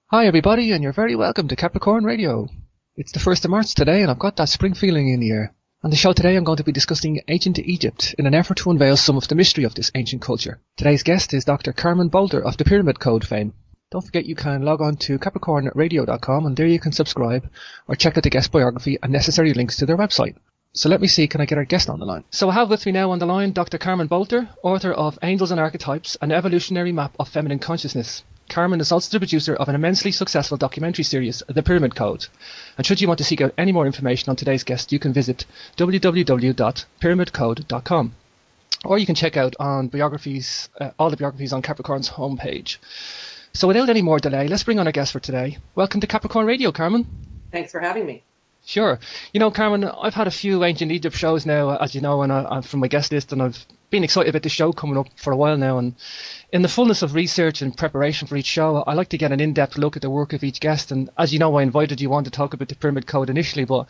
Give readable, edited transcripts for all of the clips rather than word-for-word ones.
Hi everybody, and you're very welcome to Capricorn Radio. It's the 1st of March today, and I've got that spring feeling in the air. On the show today, I'm going to be discussing ancient Egypt in an effort to unveil some of the mystery of this ancient culture. Today's guest is Dr. Carmen Bolder of the Pyramid Code fame. Don't forget you can log on to capricornradio.com, and there you can subscribe or check out the guest biography and necessary links to their website. So let me see, can I get our guest on the line? So I have with me now on the line Dr. Carmen Bolder, author of Angels and Archetypes, an evolutionary map of feminine consciousness. Carmen is also the producer of an immensely successful documentary series, The Pyramid Code. And should you want to seek out any more information on today's guest, you can visit www.pyramidcode.com. Or you can check out on biographies, all the biographies on Capricorn's homepage. So without any more delay, let's bring on our guest for today. Welcome to Capricorn Radio, Carmen. Thanks for having me. Sure. You know, Carmen, I've had a few Ancient Egypt shows now, as you know, and I'm from my guest list, and I've been excited about this show coming up for a while now. And in the fullness of research and preparation for each show, I like to get an in-depth look at the work of each guest. And as you know, I invited you on to talk about the Pyramid Code initially, but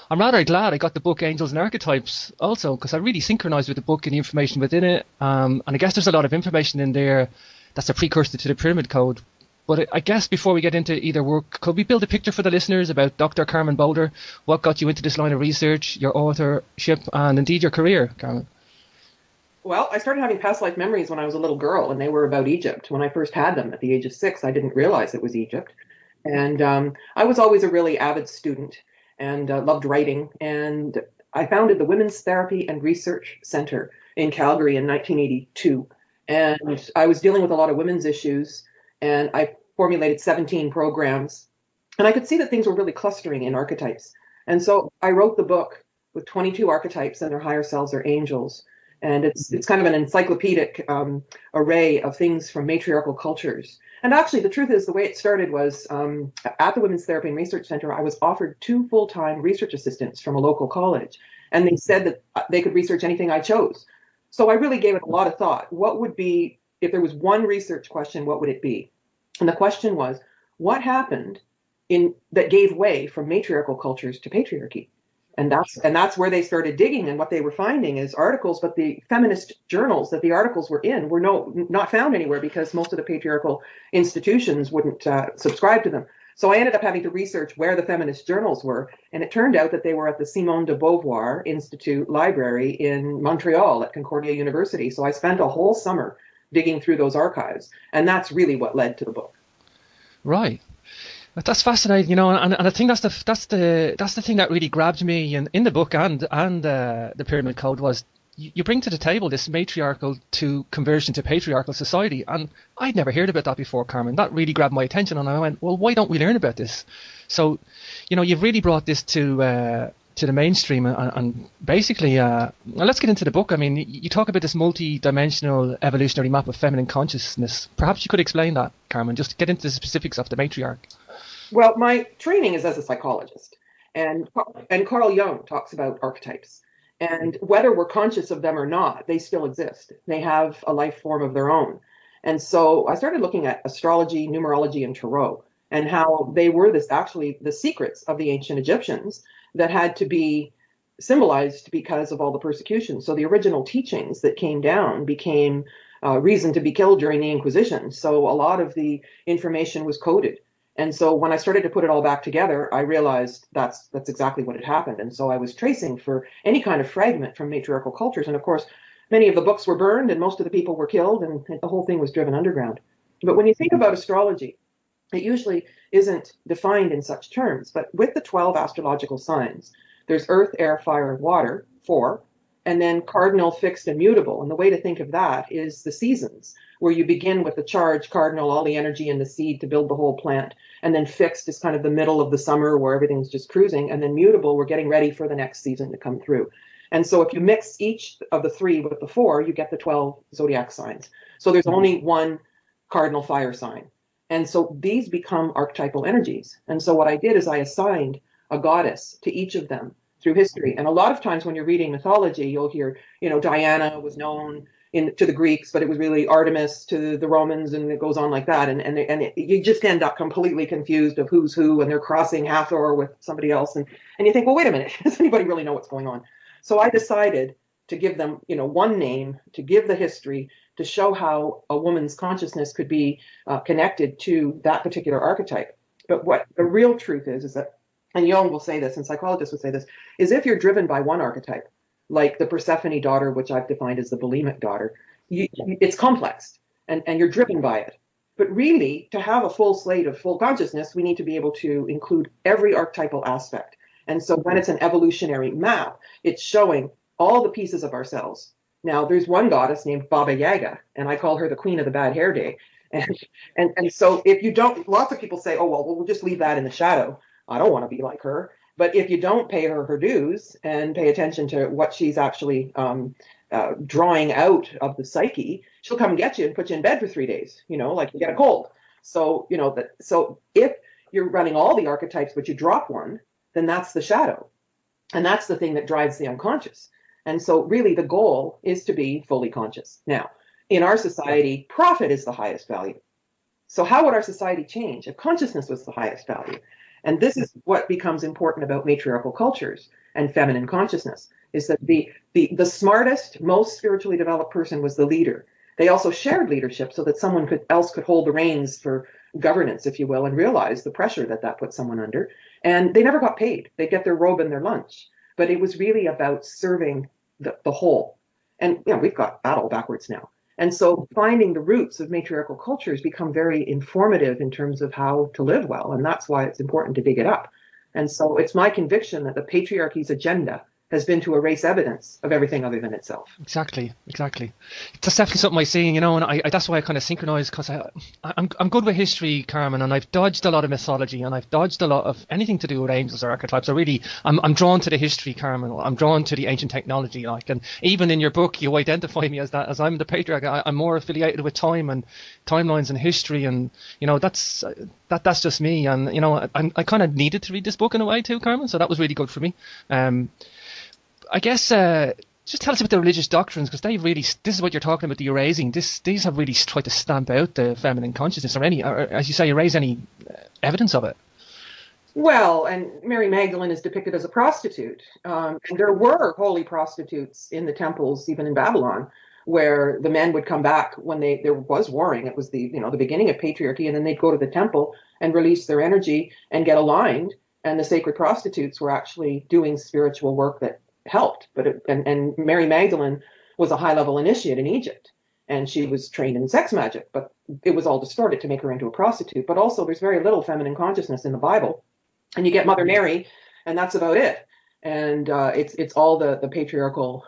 I'm rather glad I got the book Angels and Archetypes also, because I really synchronized with the book and the information within it. And I guess there's a lot of information in there that's a precursor to the Pyramid Code. But I guess before we get into either work, could we build a picture for the listeners about Dr. Carmen Bolder? What got you into this line of research, your authorship, and indeed your career, Carmen? Well, I started having past life memories when I was a little girl, and they were about Egypt. When I first had them at the age of 6, I didn't realize it was Egypt. And I was always a really avid student and loved writing. And I founded the Women's Therapy and Research Center in Calgary in 1982. And I was dealing with a lot of women's issues, and I formulated 17 programs. And I could see that things were really clustering in archetypes. And so I wrote the book with 22 archetypes and their higher selves or angels. And it's kind of an encyclopedic array of things from matriarchal cultures. And actually, the truth is, the way it started was at the Women's Therapy and Research Center, I was offered 2 full-time research assistants from a local college. And they said that they could research anything I chose. So I really gave it a lot of thought. What would be, if there was one research question, what would it be? And the question was, what happened that gave way from matriarchal cultures to patriarchy? And that's where they started digging, and what they were finding is articles, but the feminist journals that the articles were in were not found anywhere because most of the patriarchal institutions wouldn't subscribe to them. So I ended up having to research where the feminist journals were, and it turned out that they were at the Simone de Beauvoir Institute Library in Montreal at Concordia University. So I spent a whole summer digging through those archives, and that's really what led to the book. Right. That's fascinating, you know, and I think that's the thing that really grabbed me in the book and the Pyramid Code was you bring to the table this matriarchal to conversion to patriarchal society, and I'd never heard about that before, Carmen. That really grabbed my attention, and I went, well, why don't we learn about this? So, you know, you've really brought this to the mainstream, and basically, let's get into the book. I mean, you talk about this multi-dimensional evolutionary map of feminine consciousness. Perhaps you could explain that, Carmen, just get into the specifics of the matriarch. Well, my training is as a psychologist, and Carl Jung talks about archetypes, and whether we're conscious of them or not, they still exist. They have a life form of their own. And so I started looking at astrology, numerology, and tarot, and how they were actually the secrets of the ancient Egyptians that had to be symbolized because of all the persecution. So the original teachings that came down became reason to be killed during the Inquisition. So a lot of the information was coded. And so when I started to put it all back together, I realized that's exactly what had happened. And so I was tracing for any kind of fragment from matriarchal cultures. And of course, many of the books were burned and most of the people were killed, and the whole thing was driven underground. But when you think about astrology, it usually isn't defined in such terms. But with the 12 astrological signs, there's earth, air, fire, and water, 4, and then cardinal, fixed, and mutable. And the way to think of that is the seasons, where you begin with the charge, cardinal, all the energy in the seed to build the whole plant. And then fixed is kind of the middle of the summer where everything's just cruising. And then mutable, we're getting ready for the next season to come through. And so if you mix each of the 3 with the 4, you get the 12 zodiac signs. So there's only one cardinal fire sign. And so these become archetypal energies. And so what I did is I assigned a goddess to each of them through history. And a lot of times when you're reading mythology, you'll hear, you know, Diana was known to the Greeks, but it was really Artemis to the Romans, and it goes on like that. And you just end up completely confused of who's who, and they're crossing Hathor with somebody else. And you think, well, wait a minute, does anybody really know what's going on? So I decided to give them, you know, one name, to give the history, to show how a woman's consciousness could be connected to that particular archetype. But what the real truth is that, and Jung will say this, and psychologists would say this, is if you're driven by one archetype, like the Persephone daughter, which I've defined as the bulimic daughter, it's complex, and you're driven by it. But really, to have a full slate of full consciousness, we need to be able to include every archetypal aspect. And so when it's an evolutionary map, it's showing all the pieces of ourselves. Now, there's one goddess named Baba Yaga, and I call her the queen of the bad hair day. And so if you don't, lots of people say, oh, well, we'll just leave that in the shadow. I don't want to be like her. But if you don't pay her dues and pay attention to what she's actually drawing out of the psyche, she'll come get you and put you in bed for 3 days, like you get a cold. So, so if you're running all the archetypes, but you drop one, then that's the shadow. And that's the thing that drives the unconscious. And so really the goal is to be fully conscious. Now, in our society, profit is the highest value. So how would our society change if consciousness was the highest value? And this is what becomes important about matriarchal cultures and feminine consciousness, is that the smartest, most spiritually developed person was the leader. They also shared leadership so that someone else could hold the reins for governance, if you will, and realize the pressure that put someone under. And they never got paid. They'd get their robe and their lunch. But it was really about serving the whole. And we've got that all backwards now. And so finding the roots of matriarchal cultures become very informative in terms of how to live well. And that's why it's important to dig it up. And so it's my conviction that the patriarchy's agenda has been to erase evidence of everything other than itself. Exactly. That's definitely something I see, and I that's why I kind of synchronize, because I'm good with history, Carmen, and I've dodged a lot of mythology, and I've dodged a lot of anything to do with angels or archetypes. I'm drawn to the history, Carmen. I'm drawn to the ancient technology, and even in your book, you identify me as that, as I'm the patriarch. I'm more affiliated with time and timelines and history, and that's just me, and I kind of needed to read this book in a way too, Carmen. So that was really good for me. I guess just tell us about the religious doctrines, because this is what you're talking about, the erasing. These have really tried to stamp out the feminine consciousness, or as you say, erase any evidence of it. Well, and Mary Magdalene is depicted as a prostitute. And there were holy prostitutes in the temples, even in Babylon, where the men would come back when there was warring. It was the beginning of patriarchy, and then they'd go to the temple and release their energy and get aligned. And the sacred prostitutes were actually doing spiritual work that helped. And Mary Magdalene was a high-level initiate in Egypt, and she was trained in sex magic, but it was all distorted to make her into a prostitute. But also there's very little feminine consciousness in the Bible, and you get Mother Mary, and that's about it. And it's all the patriarchal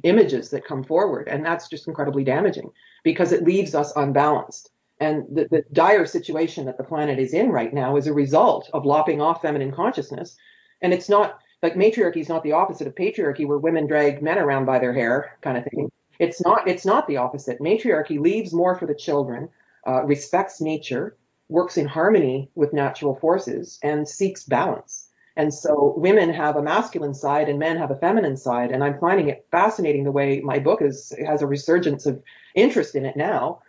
images that come forward, and that's just incredibly damaging because it leaves us unbalanced. And the dire situation that the planet is in right now is a result of lopping off feminine consciousness. And it's not like matriarchy is not the opposite of patriarchy, where women drag men around by their hair kind of thing. It's not the opposite. Matriarchy leaves more for the children, respects nature, works in harmony with natural forces, and seeks balance. And so women have a masculine side and men have a feminine side. And I'm finding it fascinating the way my book has a resurgence of interest in it now.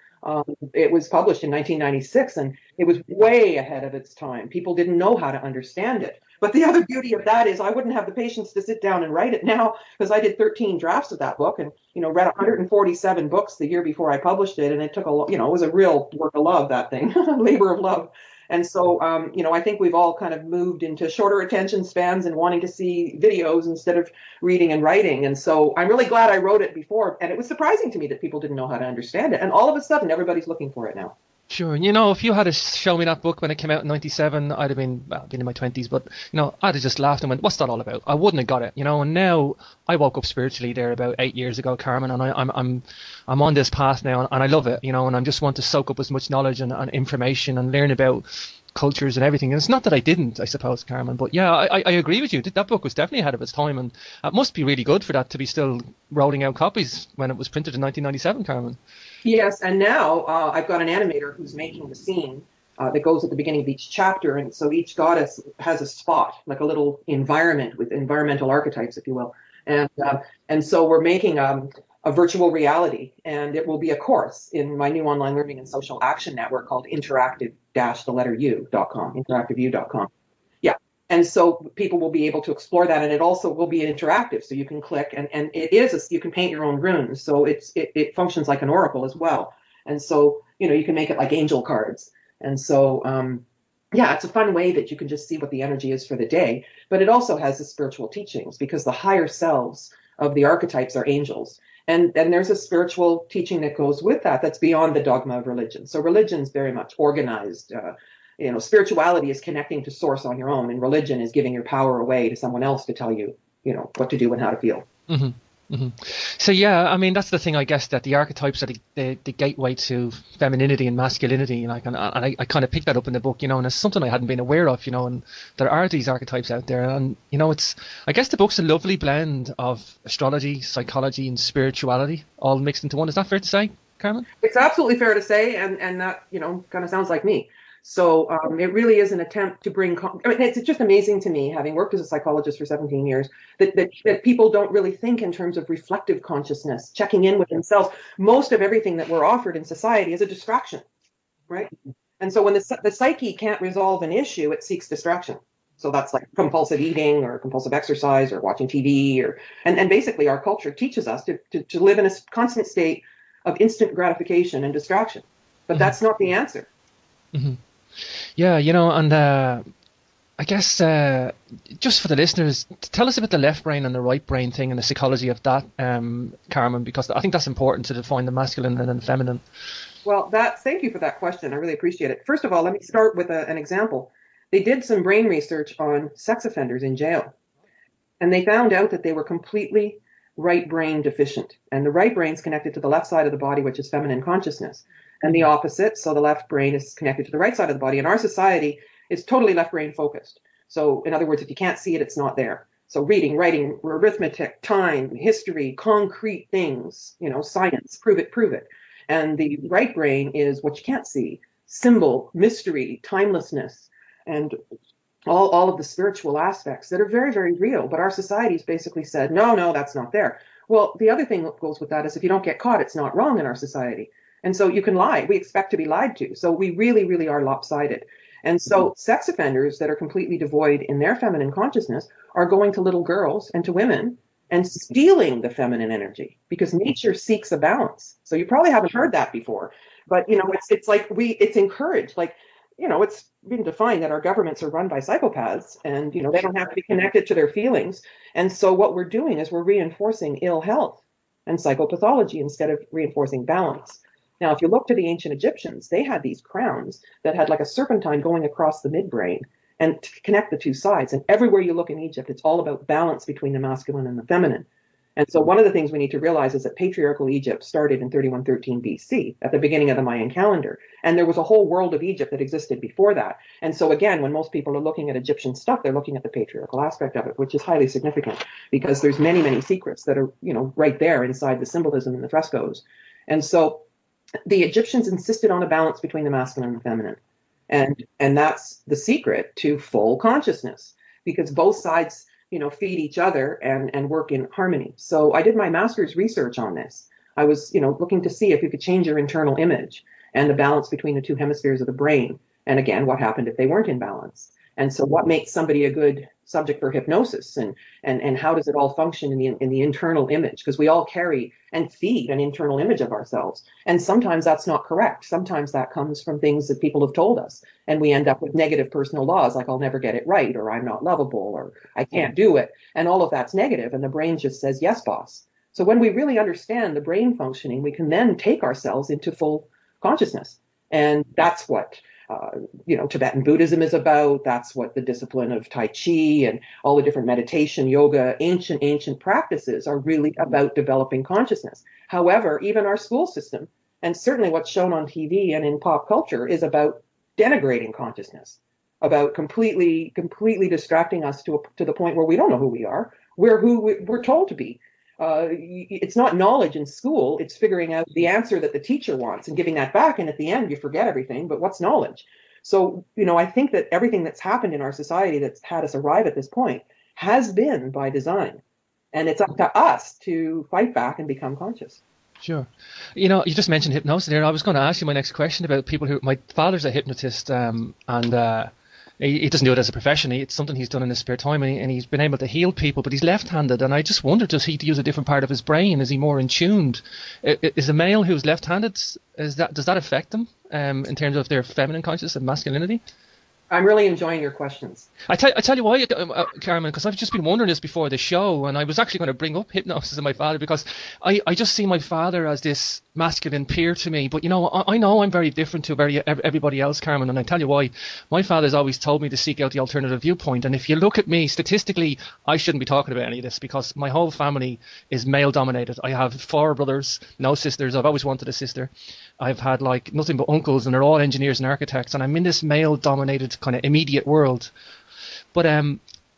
It was published in 1996, and it was way ahead of its time. People didn't know how to understand it. But the other beauty of that is I wouldn't have the patience to sit down and write it now, because I did 13 drafts of that book and, read 147 books the year before I published it. And it took it was a real work of love, that thing, labor of love. And so, I think we've all kind of moved into shorter attention spans and wanting to see videos instead of reading and writing. And so I'm really glad I wrote it before. And it was surprising to me that people didn't know how to understand it. And all of a sudden, everybody's looking for it now. Sure. If you had shown me that book when it came out in 97, I'd have been in my 20s, but, I'd have just laughed and went, what's that all about? I wouldn't have got it, and now I woke up spiritually there about 8 years ago, Carmen, and I'm on this path now, and I love it, and I just want to soak up as much knowledge and information and learn about cultures and everything. And it's not that I didn't, I suppose, Carmen, but yeah, I agree with you. That book was definitely ahead of its time, and it must be really good for that to be still rolling out copies when it was printed in 1997, Carmen. Yes, and now I've got an animator who's making the scene that goes at the beginning of each chapter, and so each goddess has a spot, like a little environment with environmental archetypes, if you will. And so we're making a virtual reality, and it will be a course in my new online learning and social action network called interactive-u.com, interactiveu.com. Yeah. And so people will be able to explore that, and it also will be interactive. So you can click, and you can paint your own runes. So it functions like an oracle as well. And so, you can make it like angel cards. And so, yeah, it's a fun way that you can just see what the energy is for the day. But it also has the spiritual teachings, because the higher selves of the archetypes are angels. And there's a spiritual teaching that goes with that that's beyond the dogma of religion. So religion's very much organized. Spirituality is connecting to source on your own, and religion is giving your power away to someone else to tell you, what to do and how to feel. Mm-hmm. Mm-hmm. So yeah, I mean, that's the thing, I guess, that the archetypes are the gateway to femininity and masculinity, and I kind of picked that up in the book, and it's something I hadn't been aware of, and there are these archetypes out there, and I guess the book's a lovely blend of astrology, psychology, and spirituality all mixed into one. Is that fair to say, Carmen? It's absolutely fair to say, and that kind of sounds like me. So it really is an attempt to bring. It's just amazing to me, having worked as a psychologist for 17 years, that people don't really think in terms of reflective consciousness, checking in with themselves. Most of everything that we're offered in society is a distraction, right? And so when the psyche can't resolve an issue, it seeks distraction. So that's like compulsive eating or compulsive exercise or watching TV, and basically our culture teaches us to live in a constant state of instant gratification and distraction. But that's not the answer. Mm-hmm. Yeah, and I guess just for the listeners, tell us about the left brain and the right brain thing and the psychology of that, Carmen, because I think that's important to define the masculine and the feminine. Well, thank you for that question. I really appreciate it. First of all, let me start with an example. They did some brain research on sex offenders in jail, and they found out that they were completely right brain deficient. And the right brain is connected to the left side of the body, which is feminine consciousness. And the opposite, so the left brain is connected to the right side of the body. And our society is totally left brain focused. So in other words, if you can't see it, it's not there. So reading, writing, arithmetic, time, history, concrete things, science, prove it. And the right brain is what you can't see: symbol, mystery, timelessness, and all of the spiritual aspects that are very, very real. But our society's basically said, no, that's not there. Well, the other thing that goes with that is if you don't get caught, it's not wrong in our society. And so you can lie. We expect to be lied to. So we really, really are lopsided. And so sex offenders that are completely devoid in their feminine consciousness are going to little girls and to women and stealing the feminine energy, because nature seeks a balance. So you probably haven't heard that before, but it's like it's encouraged. Like, it's been defined that our governments are run by psychopaths, and they don't have to be connected to their feelings. And so what we're doing is we're reinforcing ill health and psychopathology instead of reinforcing balance. Now, if you look to the ancient Egyptians, they had these crowns that had like a serpentine going across the midbrain and to connect the two sides. And everywhere you look in Egypt, it's all about balance between the masculine and the feminine. And so one of the things we need to realize is that patriarchal Egypt started in 3113 BC, at the beginning of the Mayan calendar. And there was a whole world of Egypt that existed before that. And so again, when most people are looking at Egyptian stuff, they're looking at the patriarchal aspect of it, which is highly significant because there's many, many secrets that are, right there inside the symbolism in the frescoes. And so the Egyptians insisted on a balance between the masculine and the feminine. And that's the secret to full consciousness, because both sides, feed each other and work in harmony. So I did my master's research on this. I was, looking to see if you could change your internal image and the balance between the two hemispheres of the brain. And again, what happened if they weren't in balance? And so what makes somebody a good subject for hypnosis, and how does it all function in the internal image? Because we all carry and feed an internal image of ourselves. And sometimes that's not correct. Sometimes that comes from things that people have told us. And we end up with negative personal laws, like I'll never get it right, or I'm not lovable, or I can't do it. And all of that's negative. And the brain just says, yes, boss. So when we really understand the brain functioning, we can then take ourselves into full consciousness. And that's what Tibetan Buddhism is about. That's what the discipline of Tai Chi and all the different meditation, yoga, ancient practices are really about, developing consciousness. However, even our school system, and certainly what's shown on TV and in pop culture, is about denigrating consciousness, about completely distracting us to the point where we don't know who we are. We're who we're told to be. It's not knowledge in school. It's figuring out the answer that the teacher wants and giving that back. And at the end, you forget everything. But what's knowledge? So, I think that everything that's happened in our society that's had us arrive at this point has been by design. And it's up to us to fight back and become conscious. Sure. You just mentioned hypnosis there. I was going to ask you my next question about people my father's a hypnotist, and He doesn't do it as a profession. It's something he's done in his spare time, and he's been able to heal people. But he's left-handed, and I just wonder, does he use a different part of his brain? Is he more in tuned? Is a male who's left-handed, does that affect them in terms of their feminine consciousness and masculinity? I'm really enjoying your questions. I tell you why, Carmen, because I've just been wondering this before the show, and I was actually going to bring up hypnosis and my father, because I just see my father as this masculine peer to me. But, I know I'm very different to everybody else, Carmen, and I tell you why. My father's always told me to seek out the alternative viewpoint, and if you look at me, statistically, I shouldn't be talking about any of this, because my whole family is male-dominated. I have 4 brothers, no sisters. I've always wanted a sister. I've had nothing but uncles, and they're all engineers and architects, and I'm in this male-dominated kind of immediate world. But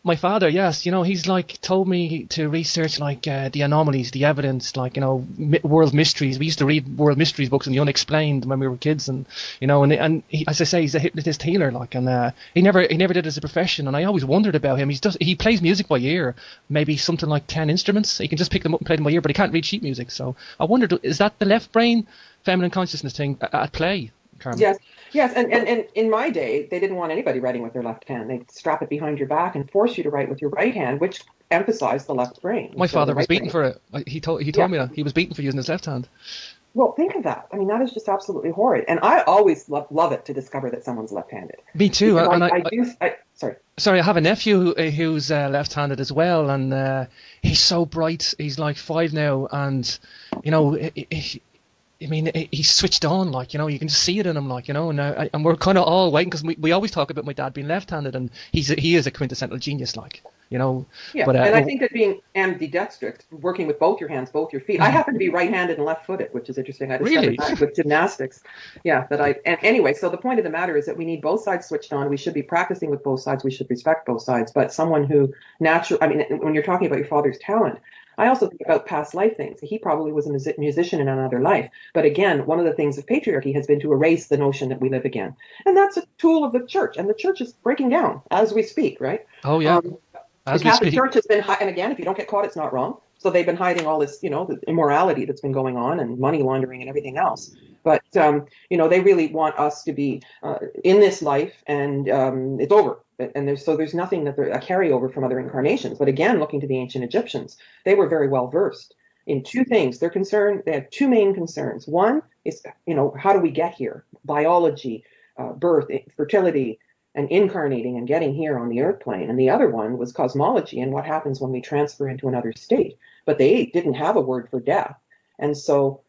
my father, yes, he's told me to research the anomalies, the evidence, world mysteries. We used to read world mysteries books and the unexplained when we were kids, and and he, as I say, he's a hypnotist healer, and he never did it as a profession. And I always wondered about him. He plays music by ear, maybe something like 10 instruments. He can just pick them up and play them by ear, but he can't read sheet music. So I wondered, is that the left brain feminine consciousness thing at play, Carmen? Yes, and in my day, they didn't want anybody writing with their left hand. They'd strap it behind your back and force you to write with your right hand, which emphasized the left brain. My father was beaten for it. He told me that. He was beaten for using his left hand. Well, think of that. I mean, that is just absolutely horrid. And I always love it to discover that someone's left-handed. Me too. Sorry. I have a nephew who's left-handed as well, and he's so bright. He's 5 now, and he's switched on, you can just see it in him, and we're kind of all waiting, because we always talk about my dad being left-handed, and he is a quintessential genius, Yeah, but, and I think that being ambidextrous, working with both your hands, both your feet. I happen to be right-handed and left-footed, which is interesting. I discovered that with gymnastics. Yeah, and anyway, so the point of the matter is that we need both sides switched on. We should be practicing with both sides. We should respect both sides. But someone who when you're talking about your father's talent, I also think about past life things. He probably was a musician in another life. But again, one of the things of patriarchy has been to erase the notion that we live again. And that's a tool of the church. And the church is breaking down as we speak, right? Oh, yeah. The Catholic Church has been, and again, if you don't get caught, it's not wrong. So they've been hiding all this, the immorality that's been going on and money laundering and everything else. But, they really want us to be in this life, and it's over. And there's nothing a carryover from other incarnations. But again, looking to the ancient Egyptians, they were very well versed in 2 things. They have 2 main concerns. One is, how do we get here? Biology, birth, fertility, and incarnating and getting here on the earth plane. And the other one was cosmology and what happens when we transfer into another state. But they didn't have a word for death. And so,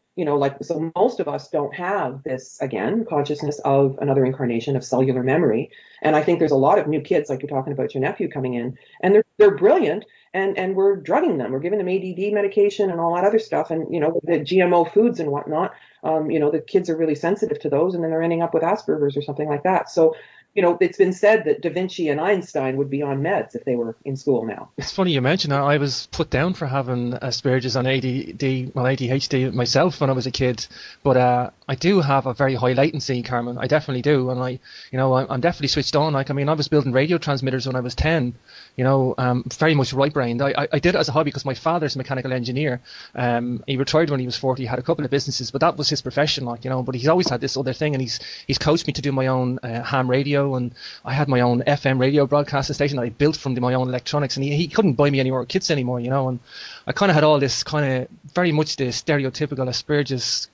so most of us don't have this, again, consciousness of another incarnation, of cellular memory. And I think there's a lot of new kids, like you're talking about your nephew coming in, and they're brilliant, and we're drugging them. We're giving them ADD medication and all that other stuff. And, the GMO foods and whatnot, the kids are really sensitive to those, and then they're ending up with Asperger's or something like that. So, it's been said that Da Vinci and Einstein would be on meds if they were in school now. It's funny you mention that. I was put down for having Asperger's and ADHD myself when I was a kid, but I do have a very high latency, Carmen. I definitely do, and I'm definitely switched on. I was building radio transmitters when I was 10. Very much right-brained. I did it as a hobby because my father's a mechanical engineer. He retired when he was 40. He had a couple of businesses, but that was his profession, but he's always had this other thing, and he's coached me to do my own ham radio, and I had my own FM radio broadcasting station that I built from my own electronics, and he couldn't buy me any more kits anymore, and I kind of had all this kind of very much the stereotypical Asperger's,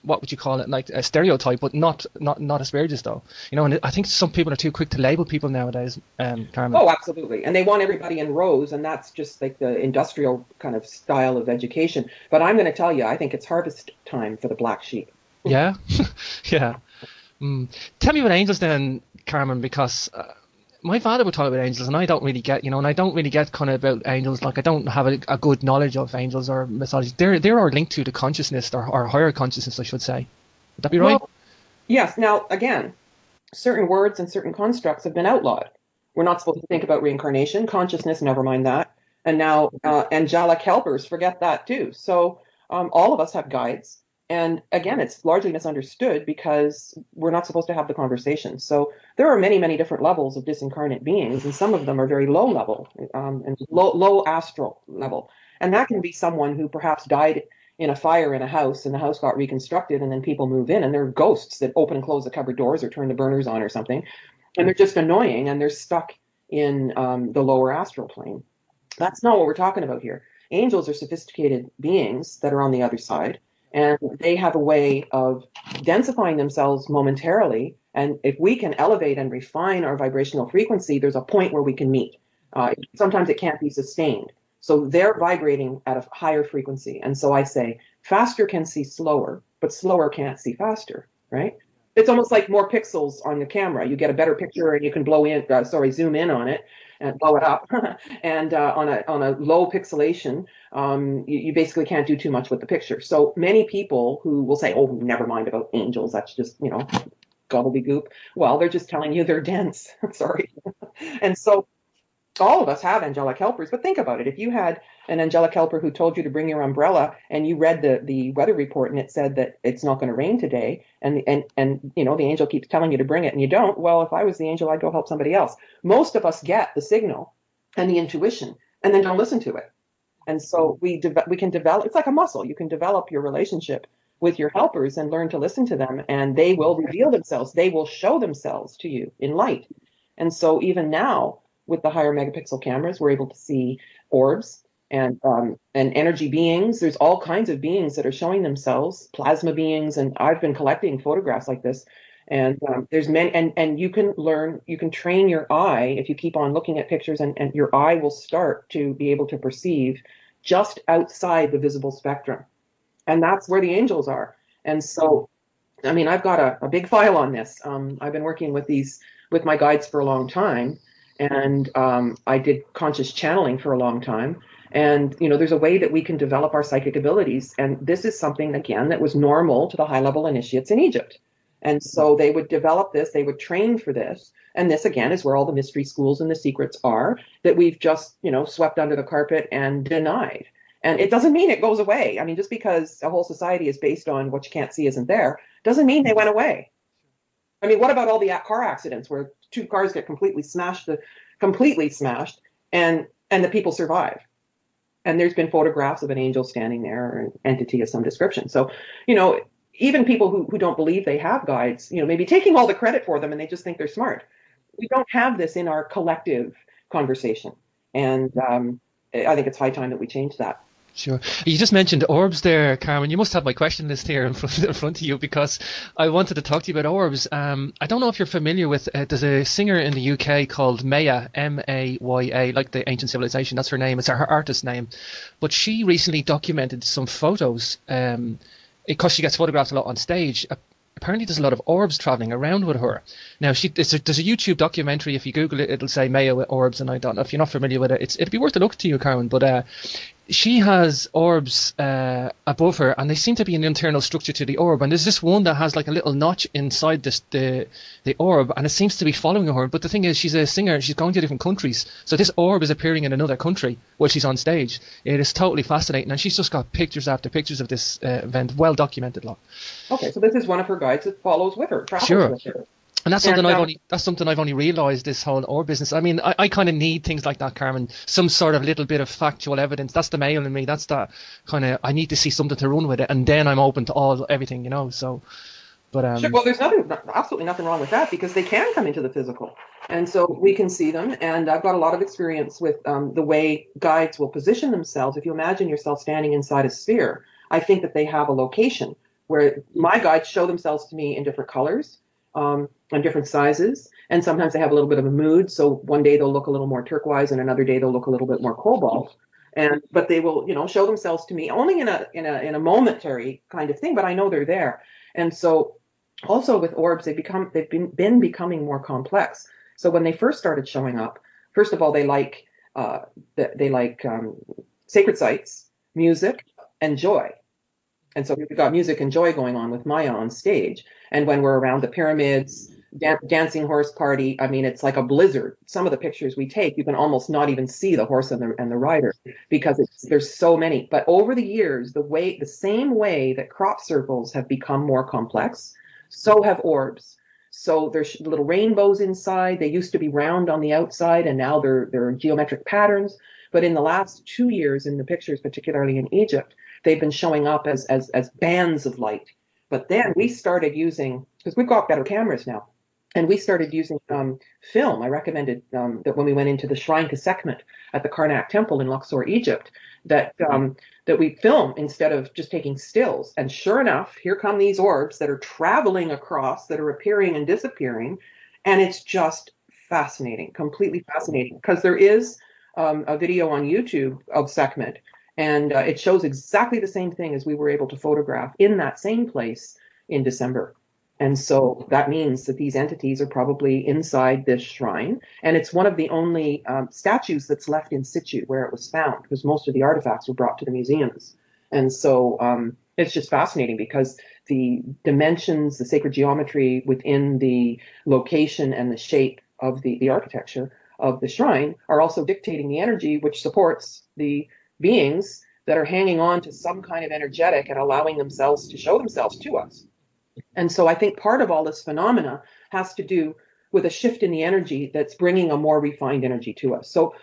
what would you call it, like a stereotype, but not Asperger's though, and I think some people are too quick to label people nowadays, Carmen. Oh, absolutely. And they want everybody in rows, and that's just like the industrial kind of style of education. But I'm going to tell you, I think it's harvest time for the black sheep. Yeah. Yeah. Tell me about angels then, Carmen, because my father would talk about angels, and I don't really get, and I don't really get kind of about angels. I don't have a good knowledge of angels or mythology. They're linked to the consciousness, or higher consciousness, I should say. Would that be right? Well, yes. Now, again, certain words and certain constructs have been outlawed. We're not supposed to think about reincarnation, consciousness, never mind that. And now angelic helpers, forget that too. So all of us have guides. And again, it's largely misunderstood because we're not supposed to have the conversation. So there are many, many different levels of disincarnate beings, and some of them are very low level and low astral level. And that can be someone who perhaps died in a fire in a house, and the house got reconstructed, and then people move in, and they're ghosts that open and close the cupboard doors or turn the burners on or something. and they're just annoying, and they're stuck in the lower astral plane. That's not what we're talking about here. Angels are sophisticated beings that are on the other side, and they have a way of densifying themselves momentarily. And if we can elevate and refine our vibrational frequency, there's a point where we can meet. Sometimes it can't be sustained. So they're vibrating at a higher frequency. And so I say, faster can see slower, but slower can't see faster, right? It's almost like more pixels on the camera. You get a better picture and you can zoom in on it and blow it up. And on a low pixelation, you basically can't do too much with the picture. So many people who will say, oh, never mind about angels, that's just, gobbledygook. Well, they're just telling you they're dense. Sorry. And so all of us have angelic helpers, but think about it. If you had an angelic helper who told you to bring your umbrella, and you read the weather report and it said that it's not going to rain today, and the angel keeps telling you to bring it and you don't, well, if I was the angel, I'd go help somebody else. Most of us get the signal and the intuition and then don't listen to it. And so we can develop, it's like a muscle. You can develop your relationship with your helpers and learn to listen to them, and they will reveal themselves. They will show themselves to you in light. And so even now, with the higher megapixel cameras, we're able to see orbs and energy beings. There's all kinds of beings that are showing themselves, plasma beings, and I've been collecting photographs like this. And there's many, and you can train your eye if you keep on looking at pictures, and your eye will start to be able to perceive just outside the visible spectrum. And that's where the angels are. And so, I mean, I've got a big file on this. I've been working with my guides for a long time. And I did conscious channeling for a long time. And, there's a way that we can develop our psychic abilities. And this is something, again, that was normal to the high-level initiates in Egypt. And so they would develop this, they would train for this. And this, again, is where all the mystery schools and the secrets are that we've just, swept under the carpet and denied. And it doesn't mean it goes away. I mean, just because a whole society is based on what you can't see isn't there, doesn't mean they went away. I mean, what about all the car accidents where two cars get completely smashed, and the people survive? And there's been photographs of an angel standing there, or an entity of some description. So, even people who don't believe they have guides, maybe taking all the credit for them, and they just think they're smart. We don't have this in our collective conversation. And I think it's high time that we change that. Sure. You just mentioned orbs there, Carmen. You must have my question list here in front of you, because I wanted to talk to you about orbs. I don't know if you're familiar with, there's a singer in the UK called Maya, M-A-Y-A, like the ancient civilization. That's her name. It's her artist name. But she recently documented some photos, because she gets photographed a lot on stage. Apparently there's a lot of orbs traveling around with her. Now, there's a YouTube documentary. If you Google it, it'll say Maya with orbs, and I don't know if you're not familiar with it. It'd be worth a look to you, Carmen. But she has orbs above her, and they seem to be an internal structure to the orb. And there's this one that has like a little notch inside the orb, and it seems to be following her. But the thing is, she's a singer. She's going to different countries, so this orb is appearing in another country while she's on stage. It is totally fascinating, and she's just got pictures after pictures of this event, well documented. Okay, so this is one of her guides that follows with her, travels sure. with her. And that's something I've only realised, this whole orb business. I mean, I kind of need things like that, Carmen. Some sort of little bit of factual evidence. That's the male in me. That's that kind of, I need to see something to run with it, and then I'm open to everything, So, but sure. Well, there's absolutely nothing wrong with that, because they can come into the physical, and so we can see them. And I've got a lot of experience with the way guides will position themselves. If you imagine yourself standing inside a sphere, I think that they have a location where my guides show themselves to me in different colors. And different sizes, and sometimes they have a little bit of a mood. So one day they'll look a little more turquoise, and another day they'll look a little bit more cobalt. But they will, show themselves to me only in a momentary kind of thing. But I know they're there. And so also with orbs, they've been becoming more complex. So when they first started showing up, first of all, they like sacred sites, music, and joy. And so we've got music and joy going on with Maya on stage. And when we're around the pyramids, dancing horse party, I mean, it's like a blizzard. Some of the pictures we take, you can almost not even see the horse and the rider, because there's so many. But over the years, the same way that crop circles have become more complex, so have orbs. So there's little rainbows inside. They used to be round on the outside, and now they're geometric patterns. But in the last 2 years, in the pictures, particularly in Egypt, they've been showing up as bands of light. But then we started using, because we've got better cameras now, And we started using film. I recommended that when we went into the Shrine to Sekhmet at the Karnak Temple in Luxor, Egypt, that we film instead of just taking stills. And sure enough, here come these orbs that are traveling across, that are appearing and disappearing. And it's just fascinating, completely fascinating, because there is a video on YouTube of Sekhmet, and it shows exactly the same thing as we were able to photograph in that same place in December. And so that means that these entities are probably inside this shrine. And it's one of the only statues that's left in situ where it was found, because most of the artifacts were brought to the museums. And so it's just fascinating because the dimensions, the sacred geometry within the location and the shape of the architecture of the shrine are also dictating the energy which supports the beings that are hanging on to some kind of energetic and allowing themselves to show themselves to us. And so I think part of all this phenomena has to do with a shift in the energy that's bringing a more refined energy to us. So,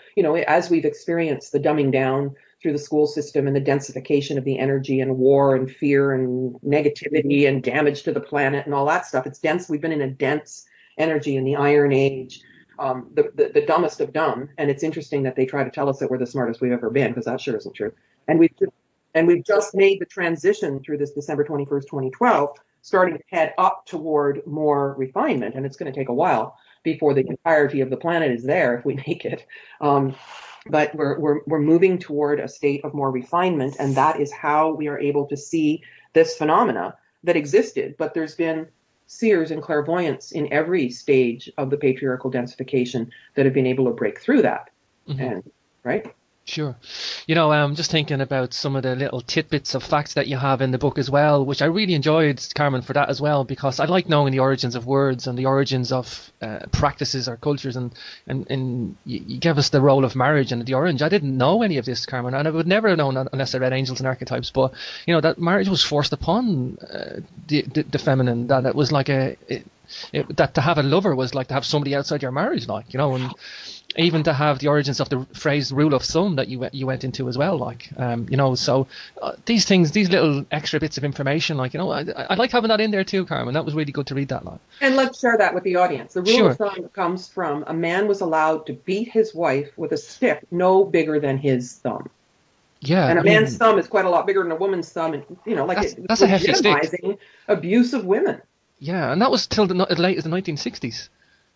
as we've experienced the dumbing down through the school system and the densification of the energy and war and fear and negativity and damage to the planet and all that stuff, it's dense. We've been in a dense energy in the Iron Age, the dumbest of dumb. And it's interesting that they try to tell us that we're the smartest we've ever been, because that sure isn't true. And we've just made the transition through this December 21st, 2012, starting to head up toward more refinement. And it's going to take a while before the entirety of the planet is there if we make it. But we're moving toward a state of more refinement, and that is how we are able to see this phenomena that existed. But there's been seers and clairvoyants in every stage of the patriarchal densification that have been able to break through that. Mm-hmm. And right? Sure. I'm just thinking about some of the little tidbits of facts that you have in the book as well, which I really enjoyed, Carmen, for that as well, because I like knowing the origins of words and the origins of practices or cultures. And you gave us the role of marriage and the orange. I didn't know any of this, Carmen, and I would never have known that unless I read Angels and Archetypes. But, that marriage was forced upon the feminine, that it was like that to have a lover was like to have somebody outside your marriage, and even to have the origins of the phrase rule of thumb that you went into as well, so these things, these little extra bits of information, I like having that in there too, Carmen. That was really good to read that. And let's share that with the audience. The rule of thumb comes from a man was allowed to beat his wife with a stick no bigger than his thumb. Yeah, and a man's thumb is quite a lot bigger than a woman's thumb, and that's a hefty stick. Abuse of women. Yeah, and that was till as late as the 1960s.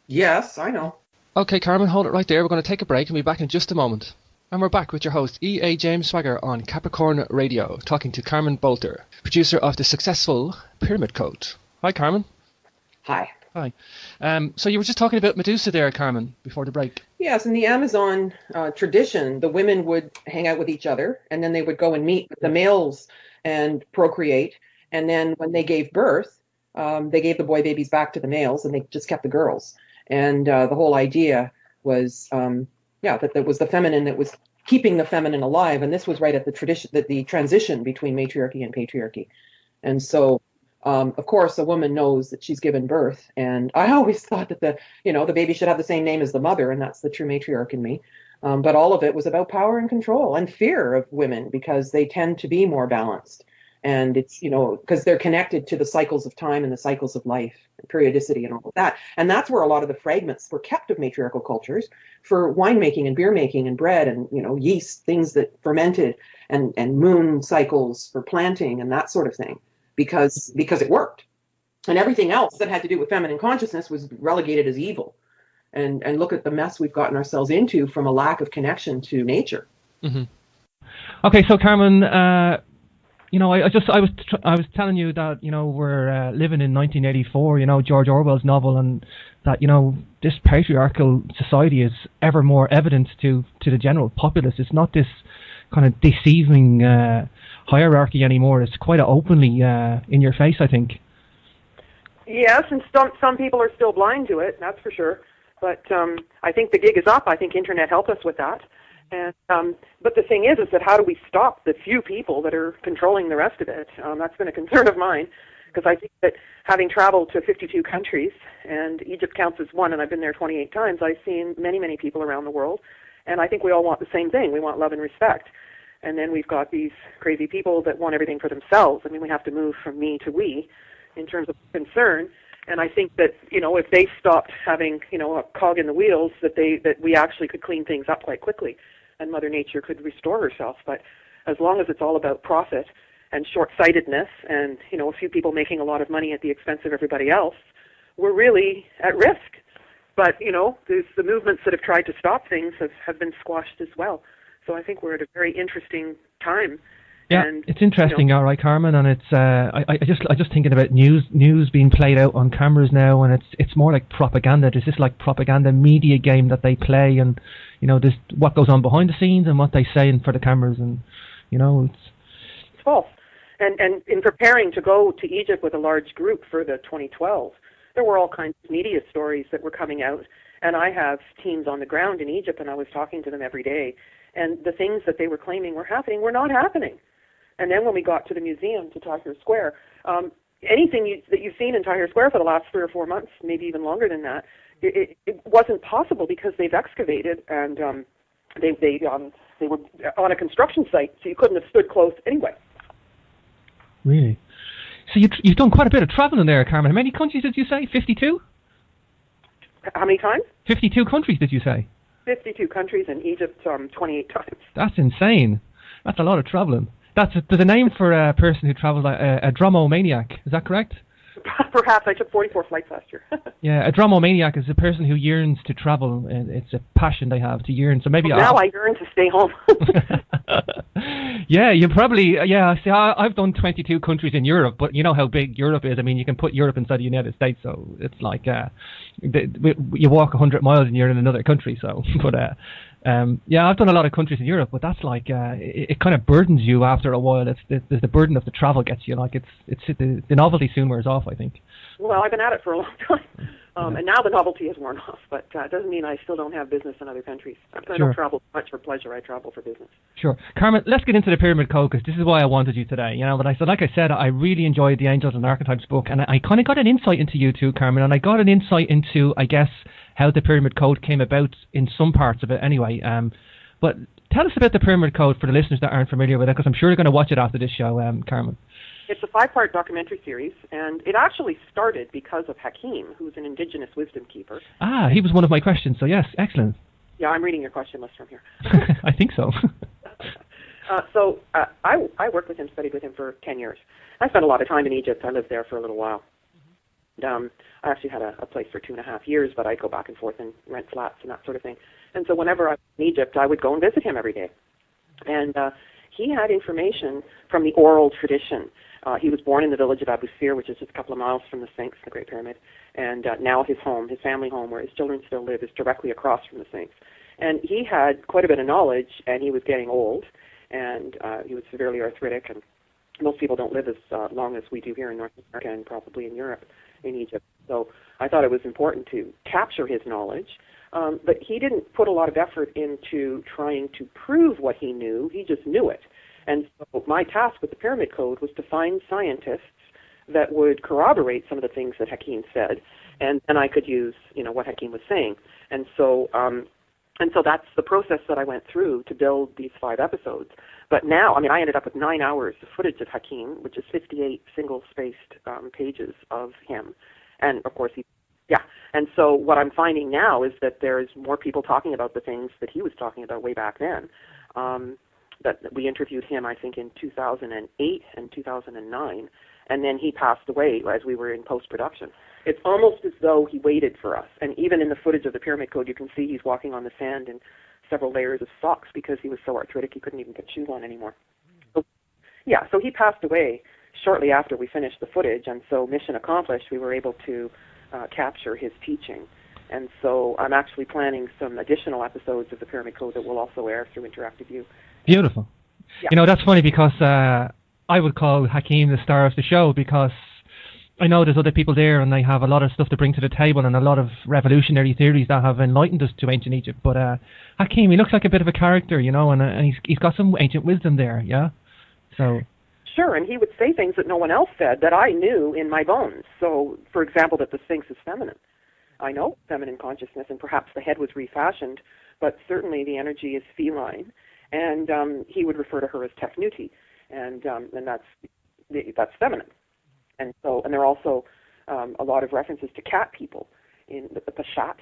Yes, I know. Okay, Carmen, hold it right there. We're going to take a break and be back in just a moment. And we're back with your host, E.A. James Swagger, on Capricorn Radio, talking to Carmen Bolter, producer of the successful Pyramid Code. Hi, Carmen. Hi. Hi. So you were just talking about Medusa there, Carmen, before the break. Yes, in the Amazon tradition, the women would hang out with each other, and then they would go and meet the males and procreate. And then when they gave birth, they gave the boy babies back to the males, and they just kept the girls. And the whole idea was, that there was the feminine that was keeping the feminine alive. And this was right at the transition between matriarchy and patriarchy. And so, of course, a woman knows that she's given birth. And I always thought that the baby should have the same name as the mother. And that's the true matriarch in me. But all of it was about power and control and fear of women, because they tend to be more balanced. And it's, because they're connected to the cycles of time and the cycles of life, and periodicity and all of that. And that's where a lot of the fragments were kept of matriarchal cultures for winemaking and beer making and bread and, yeast, things that fermented, and moon cycles for planting and that sort of thing, because it worked. And everything else that had to do with feminine consciousness was relegated as evil. And look at the mess we've gotten ourselves into from a lack of connection to nature. Mm-hmm. Okay, so Carmen, I was telling you that we're living in 1984, George Orwell's novel, and that this patriarchal society is ever more evident to the general populace. It's not this kind of deceiving hierarchy anymore. It's quite openly in your face, I think. Yes, and some people are still blind to it. That's for sure. But I think the gig is up. I think internet helped us with that. And but the thing is that how do we stop the few people that are controlling the rest of it? That's been a concern of mine, because I think that having traveled to 52 countries, and Egypt counts as one, and I've been there 28 times, I've seen many, many people around the world, and I think we all want the same thing. We want love and respect. And then we've got these crazy people that want everything for themselves. I mean, we have to move from me to we in terms of concern. And I think that, if they stopped having, a cog in the wheels, that we actually could clean things up quite quickly and Mother Nature could restore herself. But as long as it's all about profit and short-sightedness and, a few people making a lot of money at the expense of everybody else, we're really at risk. But, there's the movements that have tried to stop things have been squashed as well. So I think we're at a very interesting time. Yeah, and, it's interesting, all right, Carmen, and it's I just thinking about news being played out on cameras now, and it's more like propaganda. There's this like propaganda media game that they play, and there's what goes on behind the scenes and what they say in for the cameras, and it's false. And in preparing to go to Egypt with a large group for the 2012, there were all kinds of media stories that were coming out, and I have teams on the ground in Egypt, and I was talking to them every day, and the things that they were claiming were happening were not happening. And then when we got to the museum, to Tahrir Square, anything that you've seen in Tahrir Square for the last 3 or 4 months, maybe even longer than that, it wasn't possible because they've excavated and they were on a construction site, so you couldn't have stood close anyway. Really? So you've done quite a bit of traveling there, Carmen. How many countries did you say? 52? How many times? 52 countries, did you say? 52 countries, and Egypt 28 times. That's insane. That's a lot of traveling. There's a name for a person who travels, a dromomaniac. Is that correct? Perhaps. I took 44 flights last year. Yeah, a dromomaniac is a person who yearns to travel. It's a passion they have to yearn. So maybe now I yearn to stay home. Yeah, you probably. Yeah, see, I've done 22 countries in Europe, but you know how big Europe is. I mean, you can put Europe inside the United States, so it's like you walk 100 miles and you're in another country. So, but yeah, I've done a lot of countries in Europe, but that's like it kind of burdens you after a while. It's the burden of the travel gets you. Like the novelty soon wears off, I think. Well, I've been at it for a long time, and now the novelty has worn off. But it doesn't mean I still don't have business in other countries. I don't travel much for pleasure. I travel for business. Sure, Carmen. Let's get into the Pyramid Code because this is why I wanted you today. But like I said, I really enjoyed the Angels and Archetypes book, and I kind of got an insight into you too, Carmen, and I got an insight into, I guess, how the Pyramid Code came about in some parts of it anyway. But tell us about the Pyramid Code for the listeners that aren't familiar with it, because I'm sure they're going to watch it after this show, Carmen. It's a 5-part documentary series, and it actually started because of Hakim, who's an indigenous wisdom keeper. Ah, he was one of my questions, so yes, excellent. Yeah, I'm reading your question list from here. I think so. I worked with him, studied with him for 10 years. I spent a lot of time in Egypt. I lived there for a little while. And, I actually had a place for 2.5 years, but I'd go back and forth and rent flats and that sort of thing. And so whenever I was in Egypt, I would go and visit him every day. And he had information from the oral tradition. He was born in the village of Abu Sir, which is just a couple of miles from the Sphinx, the Great Pyramid. And now his home, his family home, where his children still live, is directly across from the Sphinx. And he had quite a bit of knowledge, and he was getting old, and he was severely arthritic, and most people don't live as long as we do here in North America and probably in Europe, in Egypt. So I thought it was important to capture his knowledge. But he didn't put a lot of effort into trying to prove what he knew. He just knew it. And so my task with the Pyramid Code was to find scientists that would corroborate some of the things that Hakim said, and then I could use, what Hakim was saying. And so that's the process that I went through to build these 5 episodes. But now, I ended up with 9 hours of footage of Hakim, which is 58 single-spaced pages of him. And, of course, And so what I'm finding now is that there's more people talking about the things that he was talking about way back then. That we interviewed him, I think, in 2008 and 2009, and then he passed away as we were in post-production. It's almost as though he waited for us. And even in the footage of the Pyramid Code, you can see he's walking on the sand in several layers of socks because he was so arthritic he couldn't even put shoes on anymore. So he passed away shortly after we finished the footage, and so mission accomplished. We were able to capture his teaching. And so I'm actually planning some additional episodes of the Pyramid Code that will also air through Interactive View. Beautiful. Yeah. That's funny because I would call Hakim the star of the show because I know there's other people there and they have a lot of stuff to bring to the table and a lot of revolutionary theories that have enlightened us to ancient Egypt. But Hakim, he looks like a bit of a character, and he's got some ancient wisdom there, yeah? So... Sure, and he would say things that no one else said that I knew in my bones. So, for example, that the Sphinx is feminine. I know feminine consciousness, and perhaps the head was refashioned, but certainly the energy is feline. And he would refer to her as Tefnuti, and that's feminine. And they're also a lot of references to cat people in the Peshat,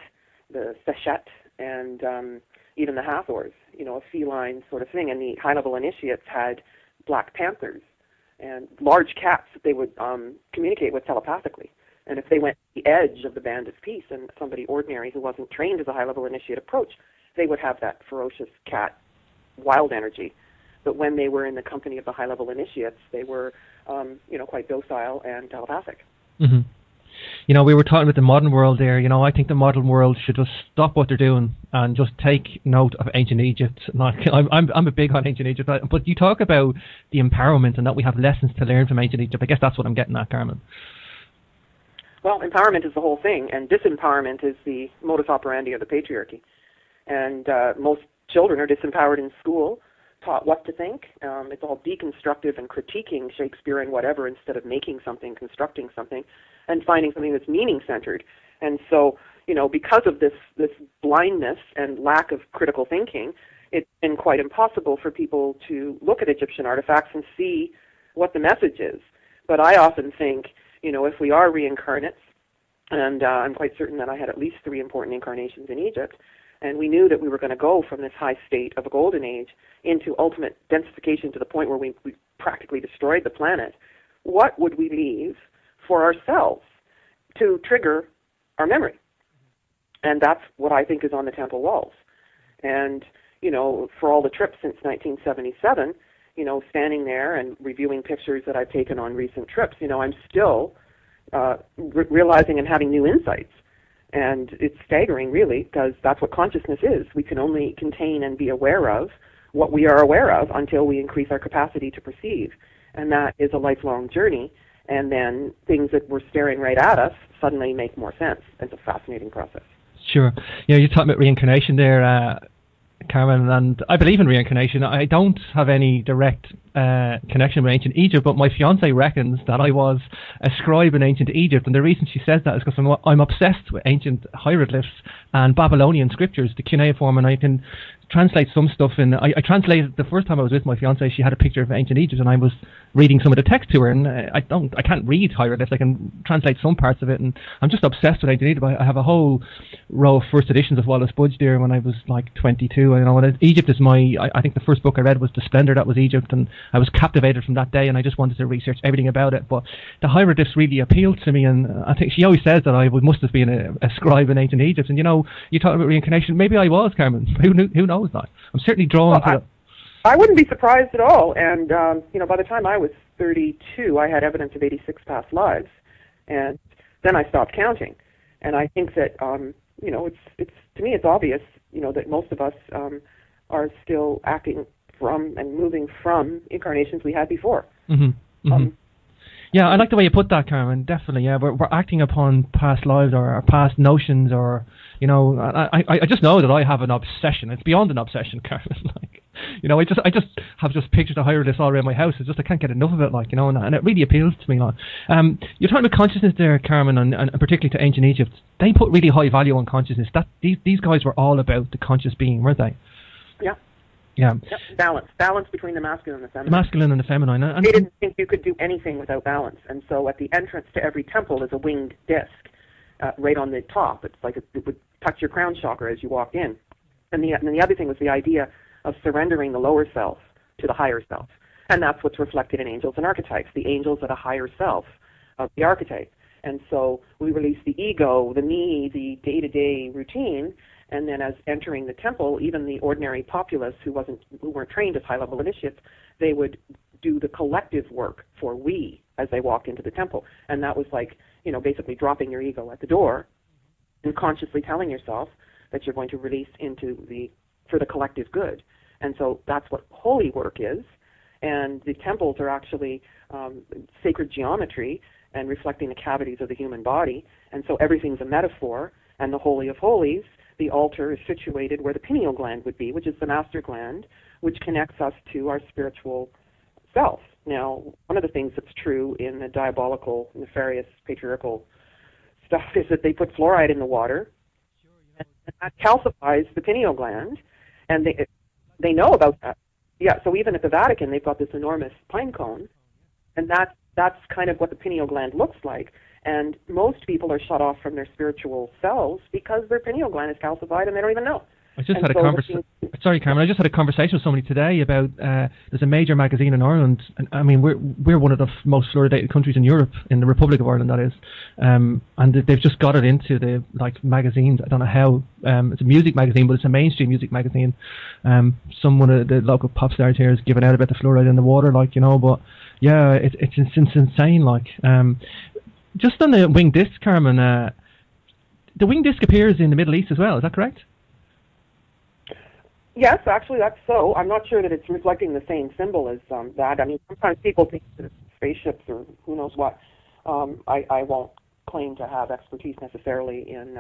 the Sechet, and even the Hathors, a feline sort of thing. And the high-level initiates had black panthers and large cats that they would communicate with telepathically. And if they went to the edge of the band of peace and somebody ordinary who wasn't trained as a high-level initiate approach, they would have that ferocious cat wild energy. But when they were in the company of the high-level initiates, they were, quite docile and telepathic. Mm-hmm. We were talking about the modern world there. I think the modern world should just stop what they're doing and just take note of ancient Egypt. I'm a big on ancient Egypt, but you talk about the empowerment and that we have lessons to learn from ancient Egypt. I guess that's what I'm getting at, Carmen. Well, empowerment is the whole thing, and disempowerment is the modus operandi of the patriarchy. And most children are disempowered in school, taught what to think. It's all deconstructive and critiquing Shakespearean whatever instead of making something, constructing something, and finding something that's meaning-centered. And so, because of this blindness and lack of critical thinking, it's been quite impossible for people to look at Egyptian artifacts and see what the message is. But I often think, if we are reincarnates, and I'm quite certain that I had at least 3 important incarnations in Egypt, and we knew that we were going to go from this high state of a golden age into ultimate densification to the point where we practically destroyed the planet, what would we leave for ourselves to trigger our memory? And that's what I think is on the temple walls. And, for all the trips since 1977, standing there and reviewing pictures that I've taken on recent trips, I'm still realizing and having new insights. And it's staggering, really, because that's what consciousness is. We can only contain and be aware of what we are aware of until we increase our capacity to perceive. And that is a lifelong journey. And then things that were staring right at us suddenly make more sense. It's a fascinating process. Sure. You're talking about reincarnation there, Carmen, and I believe in reincarnation. I don't have any direct connection with ancient Egypt, but my fiancée reckons that I was a scribe in ancient Egypt, and the reason she says that is because I'm obsessed with ancient hieroglyphs and Babylonian scriptures, the cuneiform, and I can translate some stuff in. I translated the first time I was with my fiancée. She had a picture of ancient Egypt, and I was reading some of the text to her. And I can't read hieroglyphs. I can translate some parts of it, and I'm just obsessed with ancient Egypt. I have a whole row of first editions of Wallace Budge there when I was like 22. Egypt is I think the first book I read was The Splendor That Was Egypt, and I was captivated from that day, and I just wanted to research everything about it. But the hieroglyphs really appealed to me, and I think she always says that I must have been a scribe in ancient Egypt. And you talk about reincarnation. Maybe I was, Carmen. Who knows that? I'm certainly drawn to it. I wouldn't be surprised at all. And by the time I was 32, I had evidence of 86 past lives, and then I stopped counting. And I think that it's to me it's obvious that most of us are still acting from and moving from incarnations we had before. Mm-hmm. Mm-hmm. Yeah, I like the way you put that, Carmen. Definitely, yeah. We're acting upon past lives or our past notions, or I just know that I have an obsession. It's beyond an obsession, Carmen. I just have pictures of hieroglyphs all around my house. I can't get enough of it, and it really appeals to me. You're talking about consciousness there, Carmen, and particularly to ancient Egypt. They put really high value on consciousness. These guys were all about the conscious being, weren't they? Yeah. Yeah. Yep. Balance between the masculine and the feminine. The masculine and the feminine. And they didn't think you could do anything without balance. And so at the entrance to every temple is a winged disc right on the top. It's like it would touch your crown chakra as you walked in. And the other thing was the idea of surrendering the lower self to the higher self. And that's what's reflected in angels and archetypes. The angels are the higher self of the archetype. And so we release the ego, the me, the day-to-day routine. And then as entering the temple, even the ordinary populace who weren't trained as high-level initiates, they would do the collective work for we as they walked into the temple. And that was like, basically dropping your ego at the door and consciously telling yourself that you're going to release for the collective good. And so that's what holy work is. And the temples are actually sacred geometry and reflecting the cavities of the human body. And so everything's a metaphor. And the Holy of Holies, the altar, is situated where the pineal gland would be, which is the master gland, which connects us to our spiritual self. Now, one of the things that's true in the diabolical, nefarious, patriarchal stuff is that they put fluoride in the water, and that calcifies the pineal gland, and they know about that. Yeah, so even at the Vatican, they've got this enormous pine cone, and that's kind of what the pineal gland looks like. And most people are shut off from their spiritual selves because their pineal gland is calcified and they don't even know. I just had a conversation. Sorry, Carmen. I just had a conversation with somebody today about there's a major magazine in Ireland, and I mean we're one of the most fluoridated countries in Europe, in the Republic of Ireland, that is, and they've just got it into the magazines. I don't know how. It's a music magazine, but it's a mainstream music magazine. One of the local pop stars here is giving out about the fluoride in the water, But yeah, it's insane. Just on the winged disc, Carmen. The winged disc appears in the Middle East as well. Is that correct? Yes, actually, that's so. I'm not sure that it's reflecting the same symbol as that. I mean, sometimes people think that it's spaceships or who knows what. I won't claim to have expertise necessarily in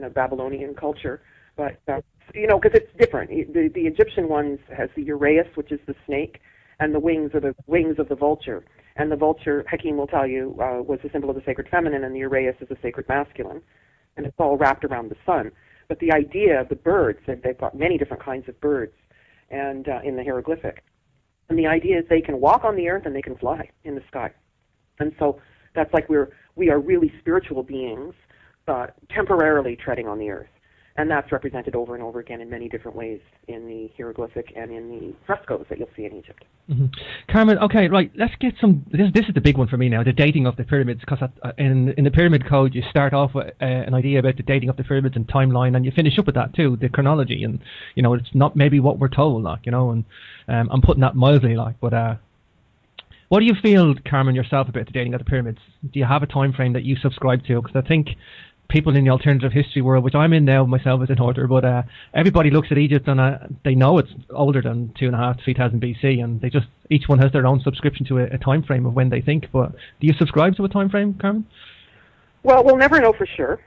the Babylonian culture, but because it's different. The Egyptian ones has the uraeus, which is the snake, and the wings are the wings of the vulture. And the vulture, Hakim will tell you, was the symbol of the sacred feminine, and the uraeus is the sacred masculine, and it's all wrapped around the sun. But the idea of the birds, they've got many different kinds of birds, and in the hieroglyphic. And the idea is they can walk on the earth and they can fly in the sky. And so that's like we are really spiritual beings temporarily treading on the earth. And that's represented over and over again in many different ways in the hieroglyphic and in the frescoes that you'll see in Egypt. Mm-hmm. Carmen, okay, right, let's get some, this is the big one for me now, the dating of the pyramids, because in the pyramid code you start off with an idea about the dating of the pyramids and timeline, and you finish up with that too, the chronology, and, it's not maybe what we're told, and I'm putting that mildly, but what do you feel, Carmen, yourself, about the dating of the pyramids? Do you have a time frame that you subscribe to? Because I think people in the alternative history world, which I'm in now myself as an author, but everybody looks at Egypt and they know it's older than 2,500 to 3,000 BC, and each one has their own subscription to a time frame of when they think. But do you subscribe to a time frame, Carmen? Well, we'll never know for sure,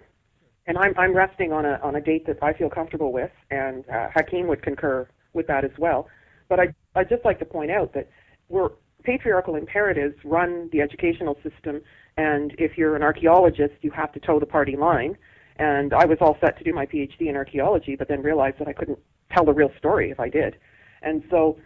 and I'm resting on a date that I feel comfortable with, and Hakim would concur with that as well. But I'd just like to point out that patriarchal imperatives run the educational system. And if you're an archaeologist, you have to toe the party line. And I was all set to do my PhD in archaeology, but then realized that I couldn't tell the real story if I did. And so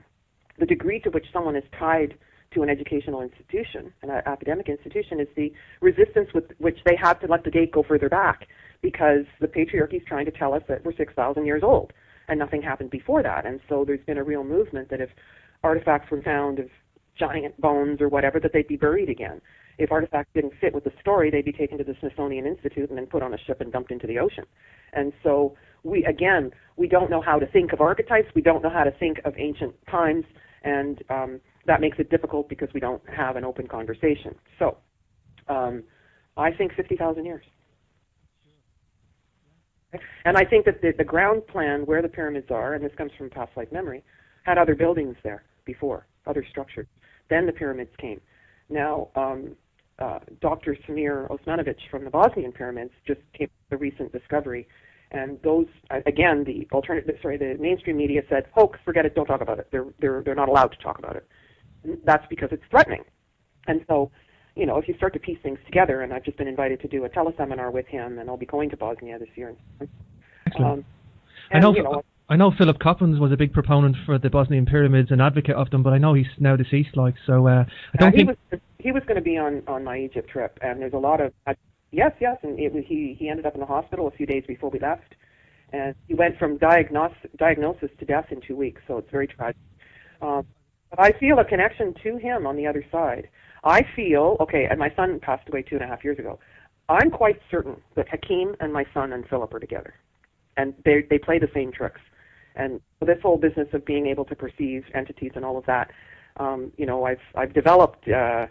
the degree to which someone is tied to an educational institution, an academic institution, is the resistance with which they have to let the date go further back, because the patriarchy is trying to tell us that we're 6,000 years old and nothing happened before that. And so there's been a real movement that if artifacts were found of giant bones or whatever, that they'd be buried again. If artifacts didn't fit with the story, they'd be taken to the Smithsonian Institute and then put on a ship and dumped into the ocean. And so we don't know how to think of archetypes, we don't know how to think of ancient times, and that makes it difficult because we don't have an open conversation. So I think 50,000 years. And I think that the ground plan where the pyramids are, and this comes from past life memory, had other buildings there before, other structures. Then the pyramids came. Now, Dr. Samir Osmanovic from the Bosnian pyramids just came with a recent discovery, and those, again, the mainstream media said, hoax, forget it, don't talk about it. They're not allowed to talk about it. And that's because it's threatening. And so, if you start to piece things together, and I've just been invited to do a teleseminar with him, and I'll be going to Bosnia this year. Excellent. I know Philip Coppens was a big proponent for the Bosnian pyramids, an advocate of them, but I know he's now deceased. I don't think he was going to be on my Egypt trip, and there's a lot of yes, and he ended up in the hospital a few days before we left, and he went from diagnosis to death in 2 weeks, so it's very tragic. But I feel a connection to him on the other side. I feel and my son passed away 2.5 years ago. I'm quite certain that Hakim and my son and Philip are together, and they play the same tricks. And this whole business of being able to perceive entities and all of that, I've developed a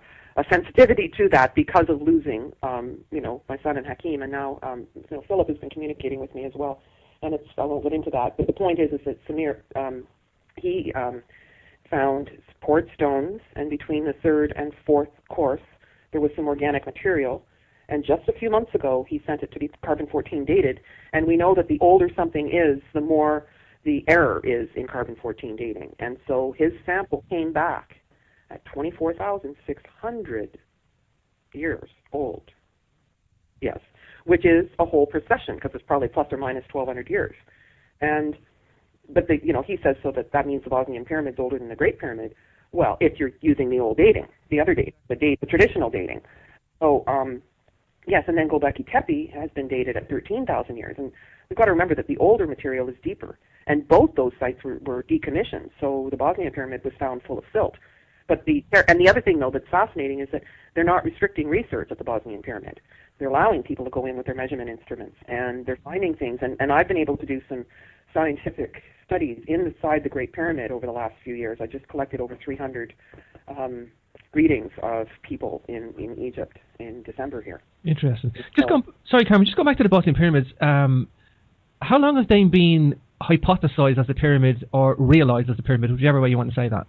sensitivity to that because of losing, my son and Hakim, and now, Philip has been communicating with me as well, and I won't get into that. But the point is that Samir, he found poured stones, and between the third and fourth course, there was some organic material. And just a few months ago, he sent it to be carbon-14 dated, and we know that the older something is, the more the error is in carbon-14 dating. And so his sample came back at 24,600 years old. Yes, which is a whole procession, because it's probably plus or minus 1,200 years. But he says so that means the Bosnian pyramid's older than the Great Pyramid. Well, if you're using the old dating, the other date, the traditional dating. So Yes, and then Göbekli Tepe has been dated at 13,000 years. And we've got to remember that the older material is deeper. And both those sites were decommissioned. So the Bosnian pyramid was found full of silt. But the other thing, though, that's fascinating is that they're not restricting research at the Bosnian pyramid. They're allowing people to go in with their measurement instruments, and they're finding things. And I've been able to do some scientific studies inside the Great Pyramid over the last few years. I just collected over 300 readings of people in Egypt in December here. Interesting. Sorry, Cameron, just go back to the Bosnian pyramids. How long have they been hypothesized as a pyramid or realized as a pyramid, whichever way you want to say that?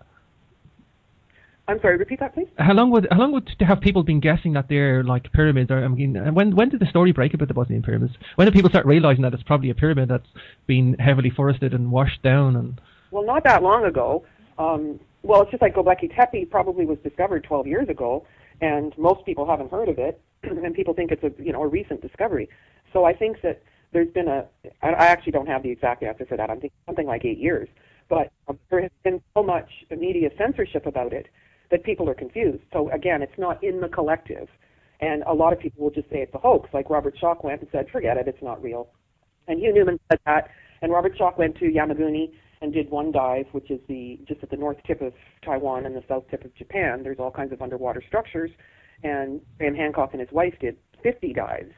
I'm sorry, repeat that, please. How long would have people been guessing that they're like pyramids? Or, I mean, when did the story break about the Bosnian pyramids? When did people start realizing that it's probably a pyramid that's been heavily forested and washed down? And well, not that long ago. Well, it's just like Göbekli Tepe probably was discovered 12 years ago, and most people haven't heard of it, and people think it's a recent discovery. So I think that there's been I actually don't have the exact answer for that. I'm thinking something like 8 years, but there has been so much media censorship about it that people are confused. So again, it's not in the collective, and a lot of people will just say it's a hoax. Like Robert Schoch went and said, "Forget it, it's not real." And Hugh Newman said that, and Robert Schoch went to Yamaguni and did one dive, which is just at the north tip of Taiwan and the south tip of Japan. There's all kinds of underwater structures, and Graham Hancock and his wife did 50 dives.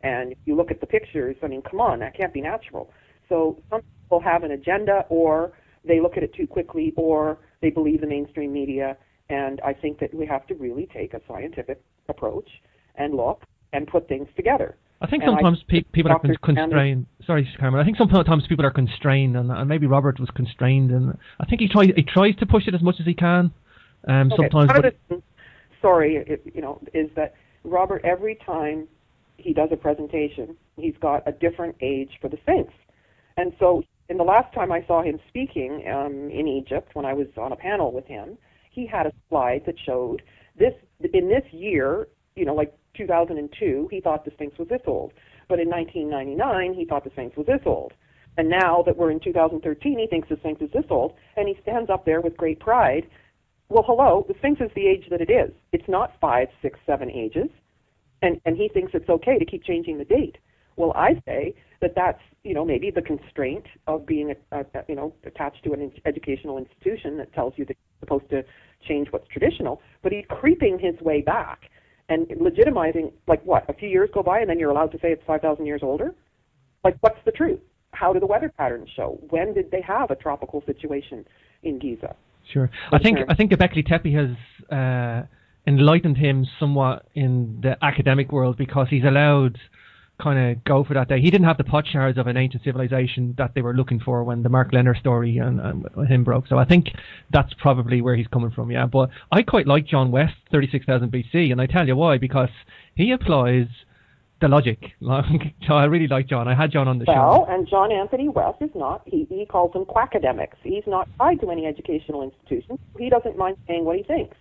And if you look at the pictures, I mean, come on, that can't be natural. So some people have an agenda, or they look at it too quickly, or they believe the mainstream media. And I think that we have to really take a scientific approach and look and put things together. I think sometimes people are constrained. Sorry, Cameron. I think sometimes people are constrained, and maybe Robert was constrained, and I think he tries to push it as much as he can. Okay. Sometimes. Is that Robert, every time he does a presentation, he's got a different age for the Sphinx. And so in the last time I saw him speaking in Egypt, when I was on a panel with him, he had a slide that showed this, in this year, like 2002, he thought the Sphinx was this old. But in 1999, he thought the Sphinx was this old. And now that we're in 2013, he thinks the Sphinx is this old, and he stands up there with great pride. Well, hello, the Sphinx is the age that it is. It's not 5, 6, 7 ages. And he thinks it's okay to keep changing the date. Well, I say that that's, maybe the constraint of being, attached to an educational institution that tells you that you're supposed to change what's traditional. But he's creeping his way back and legitimizing, like what, a few years go by and then you're allowed to say it's 5,000 years older? Like, what's the truth? How do the weather patterns show? When did they have a tropical situation in Giza? Sure. I think Göbekli Tepe has enlightened him somewhat in the academic world, because he's allowed kind of go for that day. He didn't have the potsherds of an ancient civilization that they were looking for when the Mark Lenner story and him broke. So I think that's probably where he's coming from, yeah. But I quite like John West, 36,000 BC, and I tell you why, because he applies the logic. I really like John. I had John on the show. Well, and John Anthony West is not, he calls them quackademics. He's not tied to any educational institution. He doesn't mind saying what he thinks.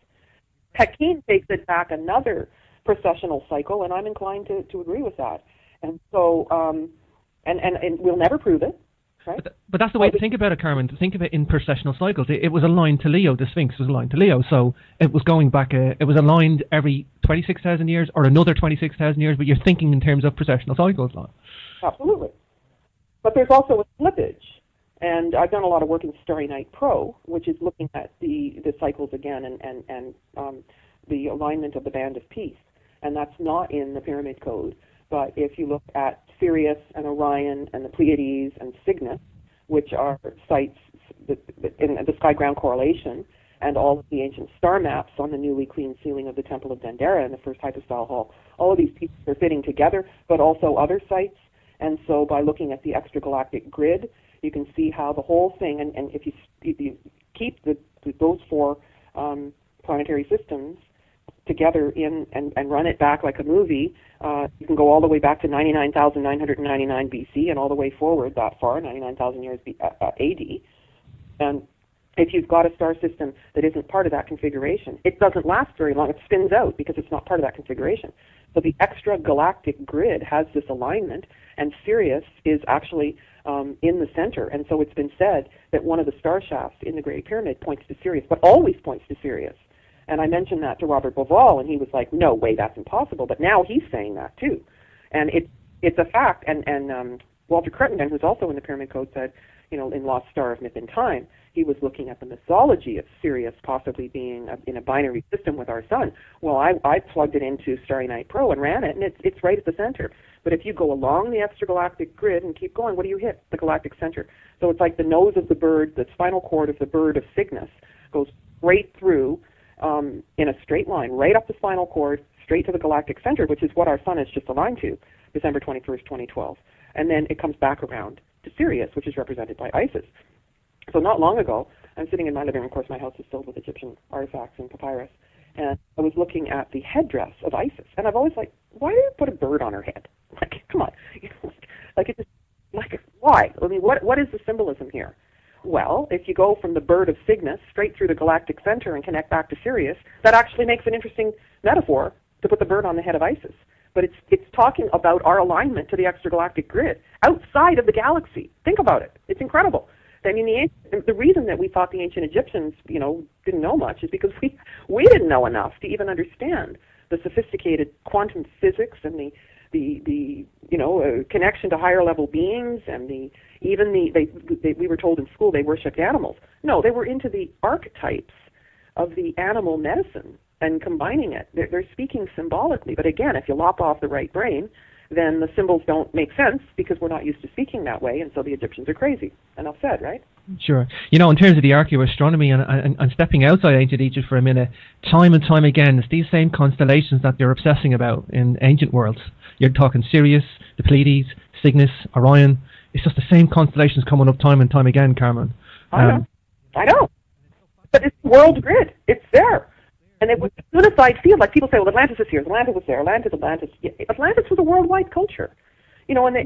Hakeem takes it back another processional cycle, and I'm inclined to agree with that. And so, and we'll never prove it, right? But that's the way to think about it, Carmen. To think of it in processional cycles. It was aligned to Leo. The Sphinx was aligned to Leo, so it was going back. It was aligned every 26,000 years or another 26,000 years. But you're thinking in terms of processional cycles, now. Absolutely. But there's also a slippage. And I've done a lot of work in Starry Night Pro, which is looking at the cycles again and the alignment of the Band of Peace. And that's not in the Pyramid Code. But if you look at Sirius and Orion and the Pleiades and Cygnus, which are sites in the sky-ground correlation, and all of the ancient star maps on the newly cleaned ceiling of the Temple of Dendera in the first hypostyle hall, all of these pieces are fitting together, but also other sites. And so by looking at the extragalactic grid, you can see how the whole thing, and if you keep those four planetary systems together and run it back like a movie, you can go all the way back to 99,999 BC and all the way forward that far, 99,000 years AD. And if you've got a star system that isn't part of that configuration, it doesn't last very long. It spins out because it's not part of that configuration. So the extragalactic grid has this alignment, and Sirius is actually in the center. And so it's been said that one of the star shafts in the Great Pyramid points to Sirius, but always points to Sirius. And I mentioned that to Robert Bauval, and he was like, no way, that's impossible. But now he's saying that too. And it's a fact. And Walter Crittenden, who's also in the Pyramid Code, said, you know, in Lost Star of Myth and Time, he was looking at the mythology of Sirius possibly being in a binary system with our sun. Well, I plugged it into Starry Night Pro and ran it, and it's right at the center. But if you go along the extragalactic grid and keep going, what do you hit? The galactic center. So it's like the nose of the bird, the spinal cord of the bird of Cygnus goes straight through in a straight line, right up the spinal cord, straight to the galactic center, which is what our sun is just aligned to, December 21st, 2012. And then it comes back around to Sirius, which is represented by Isis. So not long ago, I'm sitting in my living room. Of course, my house is filled with Egyptian artifacts and papyrus. And I was looking at the headdress of Isis. And I've always like, why do you put a bird on her head? Like, come on. You know, like it just, like, why? I mean, what is the symbolism here? Well, if you go from the bird of Cygnus straight through the galactic center and connect back to Sirius, that actually makes an interesting metaphor to put the bird on the head of Isis. But it's talking about our alignment to the extragalactic grid outside of the galaxy. Think about it. It's incredible. I mean, the reason that we thought the ancient Egyptians, you know, didn't know much is because we didn't know enough to even understand the sophisticated quantum physics and the you know, connection to higher level beings, and we were told in school they worshipped animals. No, they were into the archetypes of the animal medicine and combining it. They're speaking symbolically, but again, if you lop off the right brain, then the symbols don't make sense because we're not used to speaking that way, and so the Egyptians are crazy. Enough said, right? Sure. You know, in terms of the archaeoastronomy and stepping outside ancient Egypt for a minute, time and time again, it's these same constellations that they're obsessing about in ancient worlds. You're talking Sirius, the Pleiades, Cygnus, Orion. It's just the same constellations coming up time and time again, Carmen. I know. But it's world grid. It's there. And it was a unified field. Like people say, well, Atlantis is here, Atlantis was there, Atlantis. Yeah, Atlantis was a worldwide culture. You know, and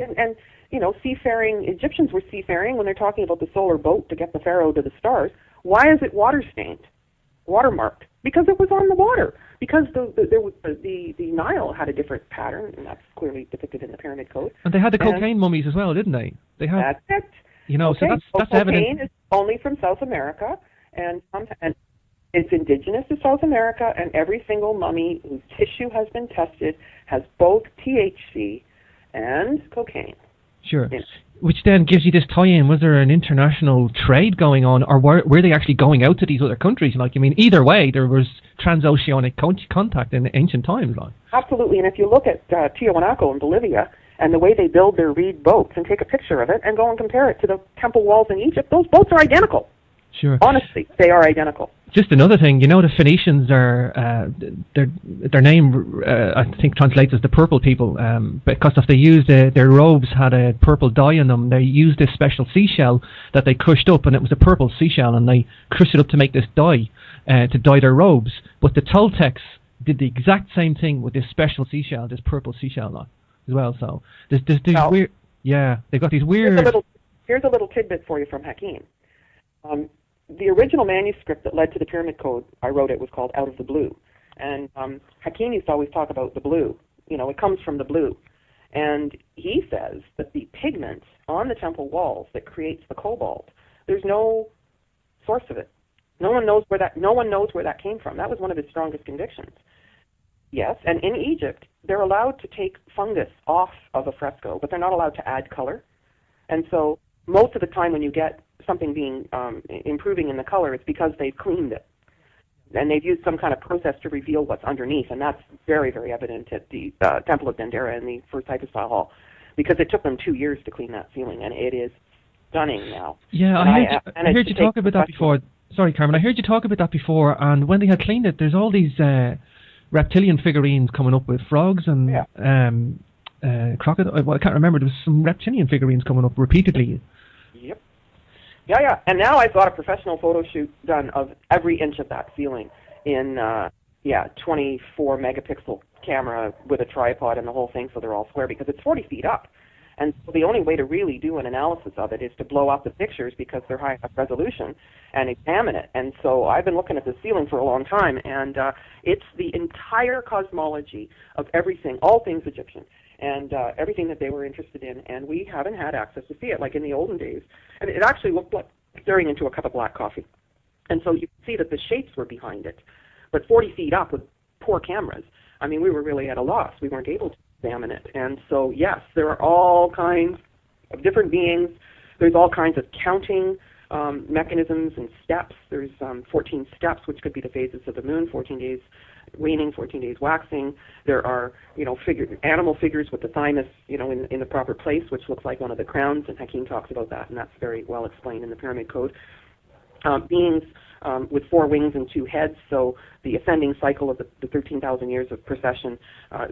you know, seafaring Egyptians were seafaring when they're talking about the solar boat to get the pharaoh to the stars. Why is it water stained, watermarked? Because it was on the water. Because the Nile had a different pattern, and that's clearly depicted in the Pyramid Code. And they had the cocaine mummies as well, didn't they? They had. That's it. You know, okay. So that's cocaine evident. Cocaine is only from South America, and it's indigenous to South America, and every single mummy whose tissue has been tested has both THC and cocaine. Sure. Which then gives you this tie-in. Was there an international trade going on, or were they actually going out to these other countries? Like, I mean, either way, there was transoceanic contact in ancient times. Like. Absolutely, and if you look at Tiwanaku in Bolivia and the way they build their reed boats and take a picture of it and go and compare it to the temple walls in Egypt, those boats are identical. Sure. Honestly, they are identical. Just another thing, you know, the Phoenicians are their name I think translates as the purple people, because if they used their robes had a purple dye in them. They used this special seashell that they crushed up, and it was a purple seashell, and they crushed it up to make this dye to dye their robes. But the Toltecs did the exact same thing with this special seashell, this purple seashell as well. So there's these weird, yeah, they've got these weird. Here's a little tidbit for you from Hakim. The original manuscript that led to the Pyramid Code, I wrote it, was called Out of the Blue. And Hakim used to always talk about the blue. You know, it comes from the blue. And he says that the pigment on the temple walls that creates the cobalt, there's no source of it. No one knows where that came from. That was one of his strongest convictions. Yes, and in Egypt, they're allowed to take fungus off of a fresco, but they're not allowed to add color. And so most of the time when you get something being improving in the color, it's because they've cleaned it. And they've used some kind of process to reveal what's underneath, and that's very, very evident at the Temple of Dendera in the first hypostyle hall, because it took them 2 years to clean that ceiling, and it is stunning now. Yeah, I heard you talk about that before. Sorry, Carmen, I heard you talk about that before, and when they had cleaned it, there's all these reptilian figurines coming up with frogs and crocodile. Well, I can't remember. There was some reptilian figurines coming up repeatedly. Yep. Yeah. And now I've got a professional photo shoot done of every inch of that ceiling in 24 megapixel camera with a tripod and the whole thing, so they're all square, because it's 40 feet up. And so the only way to really do an analysis of it is to blow out the pictures, because they're high enough resolution, and examine it. And so I've been looking at the ceiling for a long time, and it's the entire cosmology of everything, all things Egyptian, and everything that they were interested in, and we haven't had access to see it like in the olden days. And it actually looked like staring into a cup of black coffee. And so you can see that the shapes were behind it. But 40 feet up with poor cameras, I mean, we were really at a loss. We weren't able to examine it. And so, yes, there are all kinds of different beings. There's all kinds of counting mechanisms and steps. There's 14 steps, which could be the phases of the moon, 14 days waning, 14 days waxing. There are, animal figures with the thymus, in the proper place, which looks like one of the crowns, and Hakeem talks about that, and that's very well explained in the Pyramid Code. Beings with 4 wings and 2 heads, so the ascending cycle of the 13,000 years of precession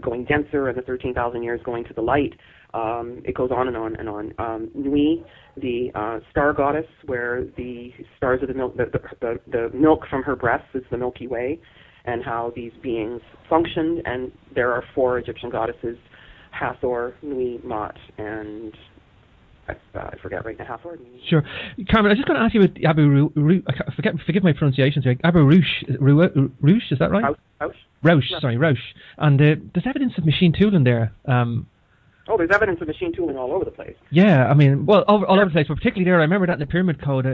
going denser, and the 13,000 years going to the light. It goes on and on and on. Nui, the star goddess, where the stars of the milk, the milk from her breasts is the Milky Way, and how these beings functioned. And there are 4 Egyptian goddesses: Hathor, Nui, Mot, and I forget right now, Hathor. Sure. Carmen, I was just going to ask you about Abu Rouge. Forgive my pronunciations here. Abu Rouge, Rouge, is that right? Rouge. And there's evidence of machine tooling there. There's evidence of machine tooling all over the place. Yeah, I mean, all over the place, but particularly there, I remember that in the Pyramid Code.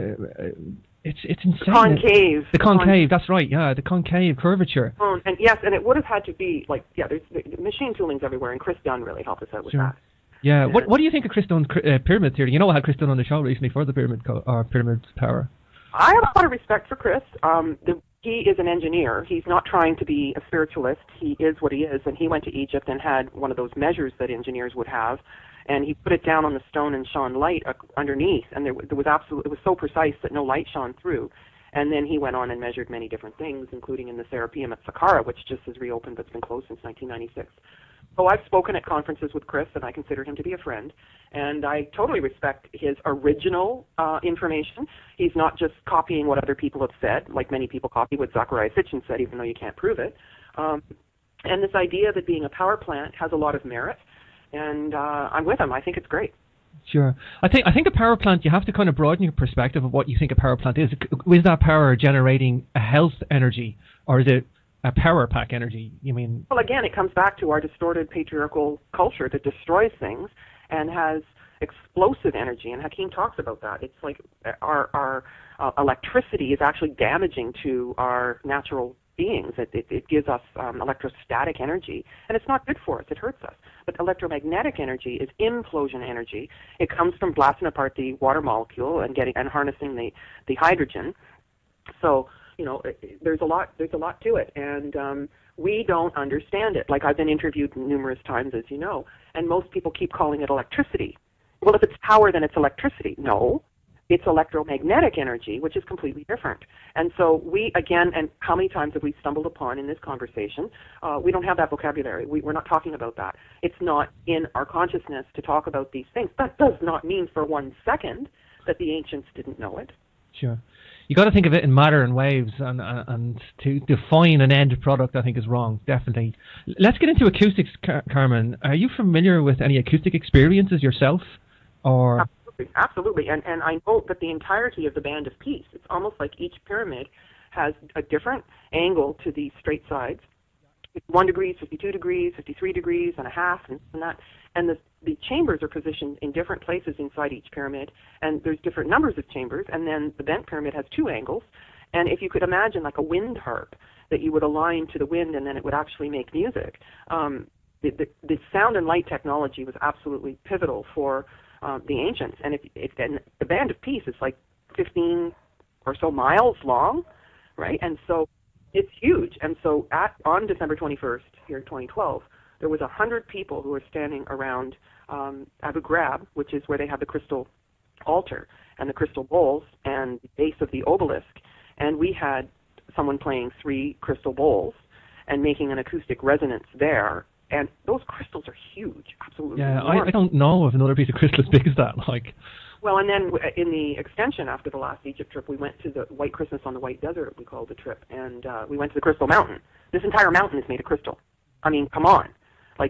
It's insane. The concave. The concave, that's right, yeah, the concave curvature. And yes, and it would have had to be, there's machine tooling's everywhere, and Chris Dunn really helped us out with that. Yeah, and what do you think of Chris Dunn's pyramid theory? I had Chris Dunn on the show recently for the Pyramid Code, or Pyramid Power. I have a lot of respect for Chris. He is an engineer. He's not trying to be a spiritualist. He is what he is, and he went to Egypt and had one of those measures that engineers would have, and he put it down on the stone and shone light underneath, and it was so precise that no light shone through. And then he went on and measured many different things, including in the Serapeum at Saqqara, which just has reopened but's been closed since 1996. So I've spoken at conferences with Chris, and I consider him to be a friend, and I totally respect his original information. He's not just copying what other people have said, like many people copy what Zecharia Sitchin said, even though you can't prove it. And this idea that being a power plant has a lot of merit, and I'm with him. I think it's great. Sure. I think a power plant, you have to kind of broaden your perspective of what you think a power plant is. Is that power generating a health energy, or is it a power pack energy? Well, again, it comes back to our distorted patriarchal culture that destroys things and has explosive energy, and Hakeem talks about that. It's like our electricity is actually damaging to our natural beings. It gives us electrostatic energy, and it's not good for us. It hurts us. But electromagnetic energy is implosion energy. It comes from blasting apart the water molecule and harnessing the hydrogen. So there's a lot to it, and we don't understand it. Like, I've been interviewed numerous times, as you know, and most people keep calling it electricity. Well, if it's power, then it's electricity. No, it's electromagnetic energy, which is completely different. And so we, again, and how many times have we stumbled upon in this conversation, we don't have that vocabulary. We're not talking about that. It's not in our consciousness to talk about these things. That does not mean for 1 second that the ancients didn't know it. Sure. You got to think of it in matter and waves, and to define an end product, I think, is wrong, definitely. Let's get into acoustics, Carmen. Are you familiar with any acoustic experiences yourself? Or Absolutely. And I know that the entirety of the Band of Peace, it's almost like each pyramid has a different angle to the straight sides. 51 degrees, 52 degrees, 53 degrees, and a half, and that. And the chambers are positioned in different places inside each pyramid, and there's different numbers of chambers, and then the bent pyramid has 2 angles. And if you could imagine like a wind harp that you would align to the wind, and then it would actually make music, the sound and light technology was absolutely pivotal for the ancients. And and the Band of Peace is like 15 or so miles long, right? And so it's huge. And so on December 21st, here in 2012, there was 100 people who were standing around Abu Ghraib, which is where they have the crystal altar and the crystal bowls and the base of the obelisk. And we had someone playing 3 crystal bowls and making an acoustic resonance there. And those crystals are huge, absolutely. Yeah, I don't know of another piece of crystal as big as that. Well, and then in the extension after the last Egypt trip, we went to the White Christmas on the White Desert, we called the trip, and we went to the Crystal Mountain. This entire mountain is made of crystal. I mean, come on.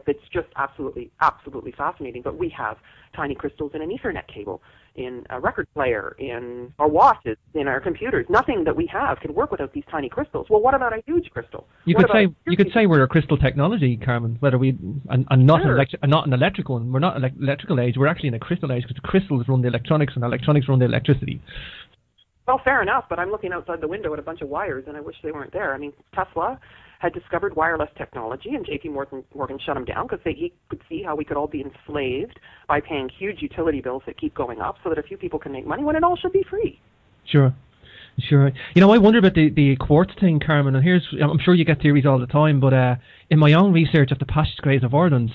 It's just absolutely, absolutely fascinating. But we have tiny crystals in an Ethernet cable, in a record player, in our watches, in our computers. Nothing that we have can work without these tiny crystals. Well, what about a huge crystal? You could say we're a crystal technology, Carmen. Whether we and not sure. Not an electrical, and we're not an electrical age. We're actually in a crystal age because the crystals run the electronics, and electronics run the electricity. Well, fair enough, but I'm looking outside the window at a bunch of wires, and I wish they weren't there. I mean, Tesla had discovered wireless technology, and J.P. Morgan shut them down because he could see how we could all be enslaved by paying huge utility bills that keep going up so that a few people can make money when it all should be free. Sure. You know, I wonder about the quartz thing, Carmen, and I'm sure you get theories all the time, but in my own research of the Passage Grays of Ireland,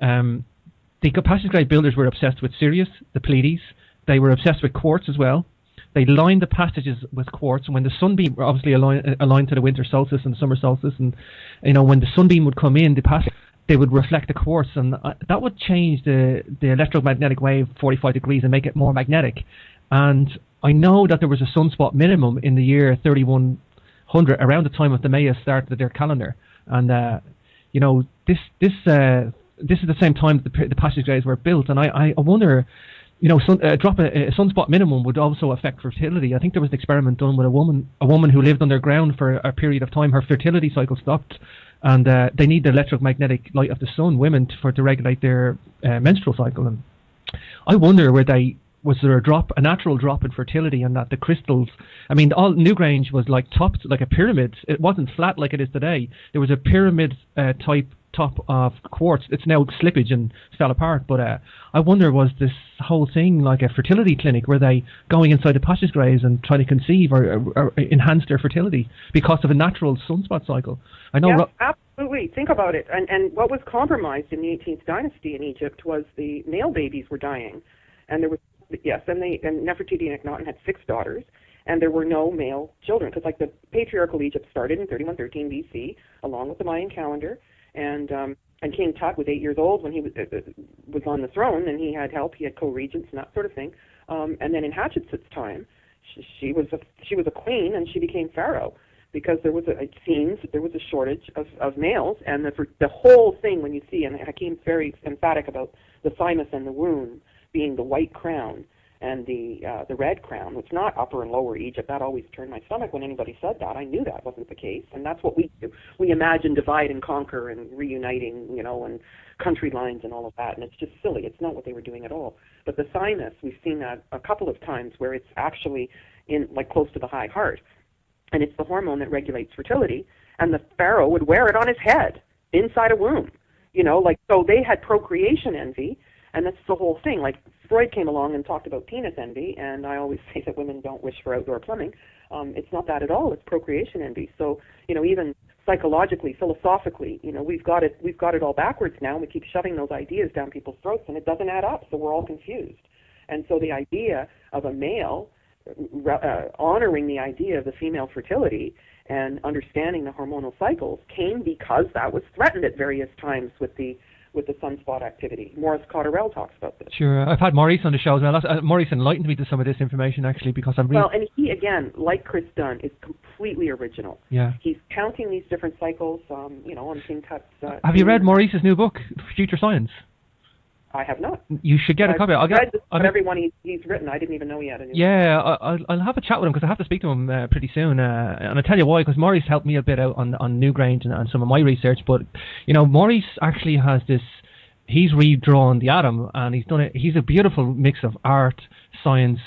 the Passage Grey builders were obsessed with Sirius, the Pleiades. They were obsessed with quartz as well. They lined the passages with quartz, and when the sunbeam, obviously aligned to the winter solstice and the summer solstice, and you know, when the sunbeam would come in, they would reflect the quartz, and that would change the electromagnetic wave 45 degrees and make it more magnetic. And I know that there was a sunspot minimum in the year 3100, around the time of the Maya started their calendar, and you know, this is the same time that the Passage Grays were built, and I wonder. You know, a sunspot minimum would also affect fertility. I think there was an experiment done with a woman who lived underground for a period of time. Her fertility cycle stopped, and they need the electromagnetic light of the sun, women, to regulate their menstrual cycle. And I wonder, was there a natural drop in fertility, and that the crystals? I mean, all Newgrange was like topped like a pyramid. It wasn't flat like it is today. There was a pyramid type top of quartz. It's now slippage and fell apart, but I wonder, was this whole thing like a fertility clinic? Were they going inside the Passage Grays and trying to conceive or enhance their fertility because of a natural sunspot cycle? I know. Yes, absolutely. Think about it. And what was compromised in the 18th dynasty in Egypt was the male babies were dying, and there was and Nefertiti and Akhenaten had 6 daughters, and there were no male children, because like the patriarchal Egypt started in 3113 BC along with the Mayan calendar. And King Tut was 8 years old when he was on the throne, and he had help. He had co-regents and that sort of thing. And then in Hatshepsut's time, she was a queen, and she became pharaoh because it seems there was a shortage of males, and the whole thing, when you see, and Hakim's very emphatic about the thymus and the womb being the white crown and the red crown, which not Upper and Lower Egypt. That always turned my stomach when anybody said that. I knew that wasn't the case, and that's what we do. We imagine divide and conquer and reuniting, you know, and country lines and all of that, and it's just silly. It's not what they were doing at all. But the thymus, we've seen that a couple of times where it's actually in like close to the high heart, and it's the hormone that regulates fertility, and the pharaoh would wear it on his head inside a womb, you know, like, so they had procreation envy. And that's the whole thing. Like, Freud came along and talked about penis envy, and I always say that women don't wish for outdoor plumbing. It's not that at all. It's procreation envy. So, you know, even psychologically, philosophically, you know, we've got it all backwards now, and we keep shoving those ideas down people's throats, and it doesn't add up. So we're all confused. And so the idea of a male honoring the idea of the female fertility and understanding the hormonal cycles came because that was threatened at various times with the sunspot activity. Maurice Cotterell talks about this. Sure, I've had Maurice on the show as well. Maurice enlightened me to some of this information, actually, because I'm really... Well, and he, again, like Chris Dunn, is completely original. Yeah. He's counting these different cycles, you know, on King Tut's... have you read Maurice's new book, Future Science? I have not. You should get a copy. I've read everyone he's written. I didn't even know he had a new book. Yeah, I'll have a chat with him, because I have to speak to him pretty soon. And I'll tell you why, because Maurice helped me a bit out on Newgrange and some of my research. But, you know, Maurice actually has this... He's redrawn the atom, and he's a beautiful mix of art, science,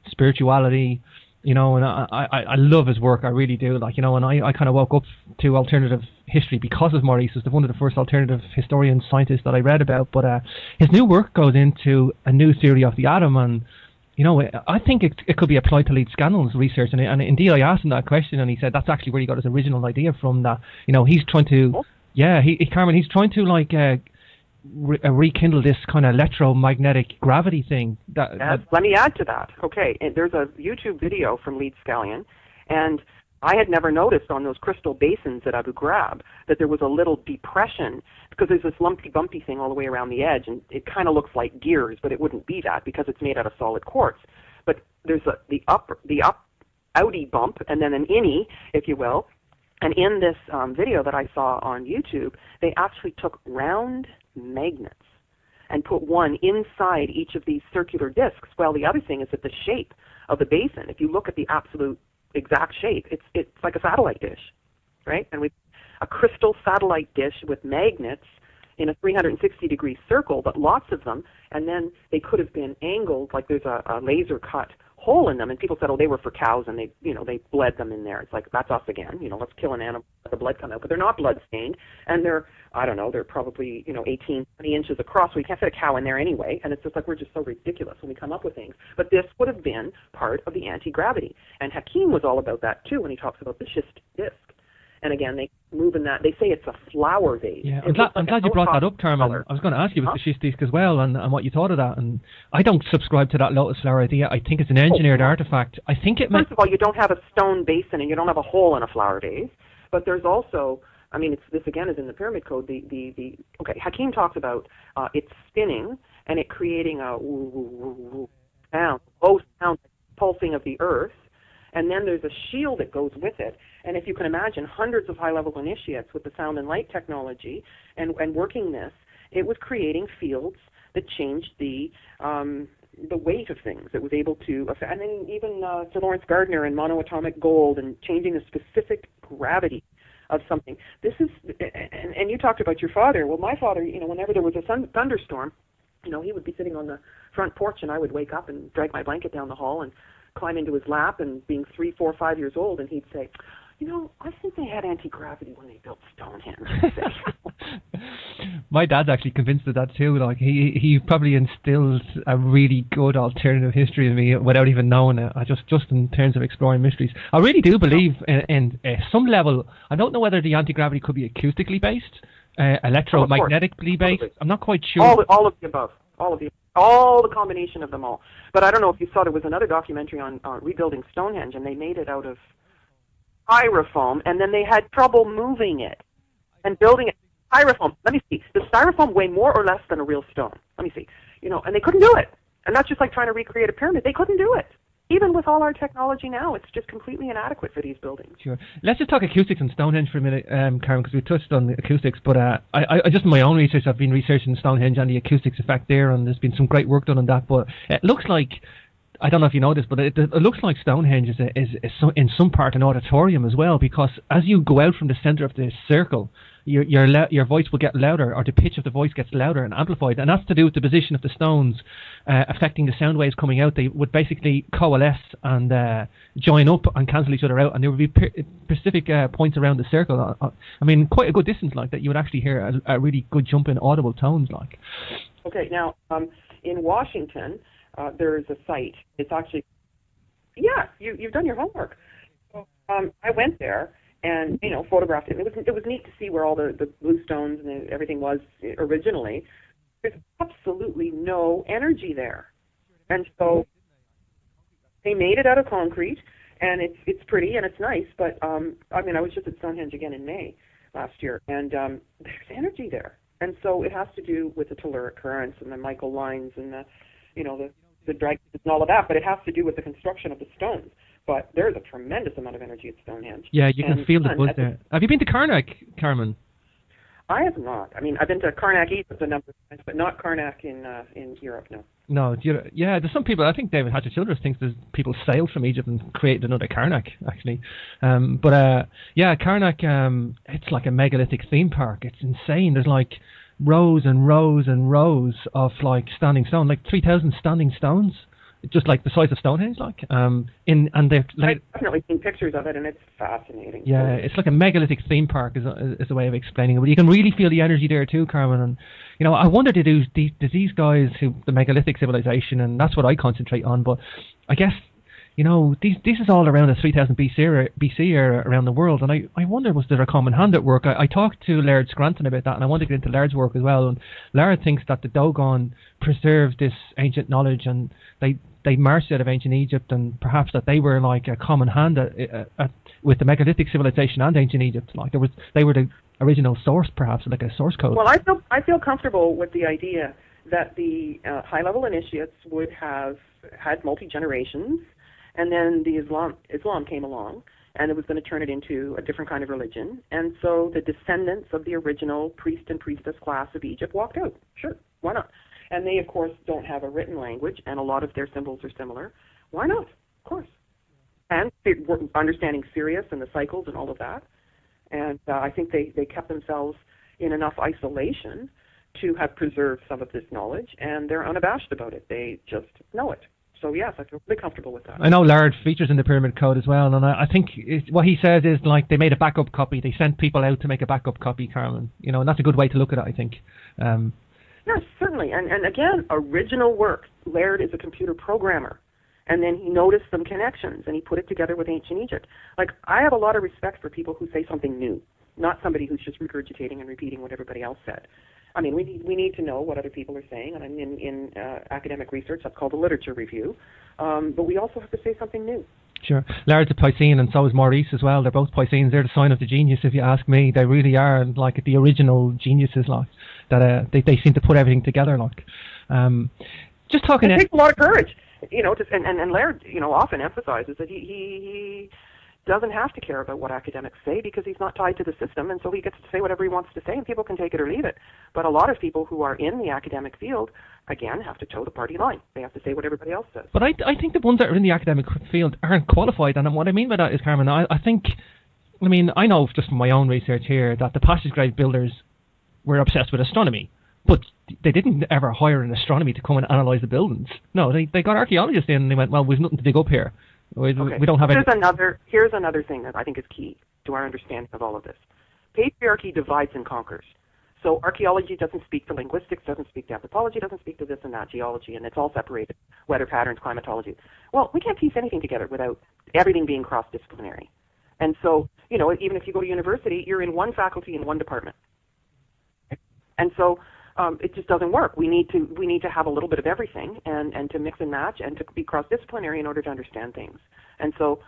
spirituality, you know, and I love his work, I really do, like, you know, and I kind of woke up to alternative history because of Maurice. He's one of the first alternative historian scientists that I read about, but his new work goes into a new theory of the atom, and, you know, I think it could be applied to Leeds Scannell's research, and indeed I asked him that question, and he said that's actually where he got his original idea from, that, you know, he's trying to, Carmen, he's trying to, like, rekindle this kind of electromagnetic gravity thing. Let me add to that. Okay, there's a YouTube video from Leeds Scallion, and I had never noticed on those crystal basins at Abu Ghraib that there was a little depression, because there's this lumpy, bumpy thing all the way around the edge, and it kind of looks like gears, but it wouldn't be that because it's made out of solid quartz. But there's the outie bump, and then an innie, if you will. And in this video that I saw on YouTube, they actually took round magnets and put one inside each of these circular discs. Well, the other thing is that the shape of the basin, if you look at the absolute exact shape, it's like a satellite dish, right? And a crystal satellite dish with magnets in a 360-degree circle, but lots of them, and then they could have been angled, like there's a laser cut hole in them, and people said, oh, they were for cows, and they bled them in there. It's like, that's us again. Let's kill an animal, let the blood come out. But they're not blood stained, and they're probably 18, 20 inches across, so you can't fit a cow in there anyway. And it's just like, we're just so ridiculous when we come up with things. But this would have been part of the anti-gravity. And Hakim was all about that too when he talks about the schist disc. And again, they move in that. They say it's a flower vase. Yeah, I'm glad you brought that up, Carmen. I was going to ask you about the schist disc as well, and what you thought of that. And I don't subscribe to that lotus flower idea. I think it's an engineered artifact. I think it. First of all, you don't have a stone basin, and you don't have a hole in a flower vase. But there's also, this again is in the pyramid code. Okay, Hakim talks about it spinning and it creating a sound, low sound, pulsing of the earth. And then there's a shield that goes with it. And if you can imagine hundreds of high-level initiates with the sound and light technology and working this, it was creating fields that changed the weight of things. It was able to, and then even Sir Lawrence Gardner and monoatomic gold and changing the specific gravity of something. This is, and you talked about your father. Well, my father, whenever there was a thunderstorm, he would be sitting on the front porch, and I would wake up and drag my blanket down the hall and climb into his lap, and being 3, 4, 5 years old, and he'd say, I think they had anti-gravity when they built Stonehenge. My dad's actually convinced of that too. Like he probably instilled a really good alternative history in me without even knowing it. I just in terms of exploring mysteries, I really do believe in some level. I don't know whether the anti-gravity could be acoustically based, electromagnetically based. I'm not quite sure. All of the above. All the combination of them all. But I don't know if you saw, there was another documentary on rebuilding Stonehenge, and they made it out of styrofoam, and then they had trouble moving it and building it. Styrofoam, let me see. Does styrofoam weigh more or less than a real stone? Let me see. And they couldn't do it. And that's just like trying to recreate a pyramid. They couldn't do it. Even with all our technology now, it's just completely inadequate for these buildings. Sure. Let's just talk acoustics and Stonehenge for a minute, Karen, because we touched on the acoustics. But I just in my own research, I've been researching Stonehenge and the acoustics effect there, and there's been some great work done on that. But it looks like, I don't know if you know this, but it looks like Stonehenge is in some part an auditorium as well, because as you go out from the centre of the circle, your voice will get louder, or the pitch of the voice gets louder and amplified, and that's to do with the position of the stones affecting the sound waves coming out. They would basically coalesce and join up and cancel each other out, and there would be specific points around the circle. Quite a good distance like that. You would actually hear a really good jump in audible tones like. Okay, now in Washington, there is a site. It's actually, you've done your homework. So, I went there and photographed it. It was neat to see where all the blue stones and everything was originally. There's absolutely no energy there, and so they made it out of concrete, and it's pretty and it's nice. But I was just at Stonehenge again in May last year, and there's energy there, and so it has to do with the telluric currents and the Michael lines and the drag and all of that, but it has to do with the construction of the stones. But there's a tremendous amount of energy at Stonehenge. Yeah, you can feel the buzz there. Have you been to Karnak, Carmen? I have not. I've been to Karnak Egypt a number of times, but not Karnak in Europe, no. No, there's some people, I think David Hatcher-Childress thinks there's people sailed from Egypt and created another Karnak, actually. Karnak, it's like a megalithic theme park. It's insane. There's like rows and rows and rows of like standing stone, like 3,000 standing stones, just like the size of Stonehenge, I've definitely seen pictures of it, and it's fascinating. Yeah, it's like a megalithic theme park is a way of explaining it. But you can really feel the energy there too, Carmen. And I wonder, do these guys who the megalithic civilization, and that's what I concentrate on. But I guess this is all around the 3000 BC era around the world, and I wonder, was there a common hand at work? I talked to Laird Scranton about that, and I want to get into Laird's work as well. And Laird thinks that the Dogon preserved this ancient knowledge, and they marched out of ancient Egypt, and perhaps that they were like a common hand with the megalithic civilization and ancient Egypt. Like they were the original source, perhaps like a source code. Well, I feel comfortable with the idea that the high-level initiates would have had multi-generations. And then the Islam came along, and it was going to turn it into a different kind of religion. And so the descendants of the original priest and priestess class of Egypt walked out. Sure, why not? And they, of course, don't have a written language, and a lot of their symbols are similar. Why not? Of course. And understanding Sirius and the cycles and all of that. And I think they kept themselves in enough isolation to have preserved some of this knowledge, and they're unabashed about it. They just know it. So yes, I feel really comfortable with that. I know Laird features in the Pyramid Code as well, and I think what he says is like they made a backup copy. They sent people out to make a backup copy, Carmen. And that's a good way to look at it, I think. Yes, certainly. And again, original work. Laird is a computer programmer. And then he noticed some connections, and he put it together with ancient Egypt. Like, I have a lot of respect for people who say something new, not somebody who's just regurgitating and repeating what everybody else said. I mean, we need to know what other people are saying, and in academic research, that's called a literature review. But we also have to say something new. Sure. Laird's a Piscean, and so is Maurice as well. They're both Pisceans. They're the sign of the genius, if you ask me. They really are, like, the original geniuses, like, that they seem to put everything together, like. Just talking... It takes a lot of courage, and Laird, often emphasizes that he doesn't have to care about what academics say because he's not tied to the system, and so he gets to say whatever he wants to say, and people can take it or leave it. But a lot of people who are in the academic field, again, have to toe the party line. They have to say what everybody else says. But I think the ones that are in the academic field aren't qualified, and what I mean by that is, Carmen, I know just from my own research here that the passage grave builders were obsessed with astronomy, but they didn't ever hire an astronomy to come and analyse the buildings. No, they got archaeologists in and they went, well, we've nothing to dig up here. We don't have Here's another thing that I think is key to our understanding of all of this. Patriarchy divides and conquers. So archaeology doesn't speak to linguistics, doesn't speak to anthropology, doesn't speak to this and that, geology, and it's all separated, weather patterns, climatology. Well, we can't piece anything together without everything being cross-disciplinary. And so, even if you go to university, you're in one faculty in one department. And so it just doesn't work. We need to have a little bit of everything and to mix and match and to be cross-disciplinary in order to understand things. And so,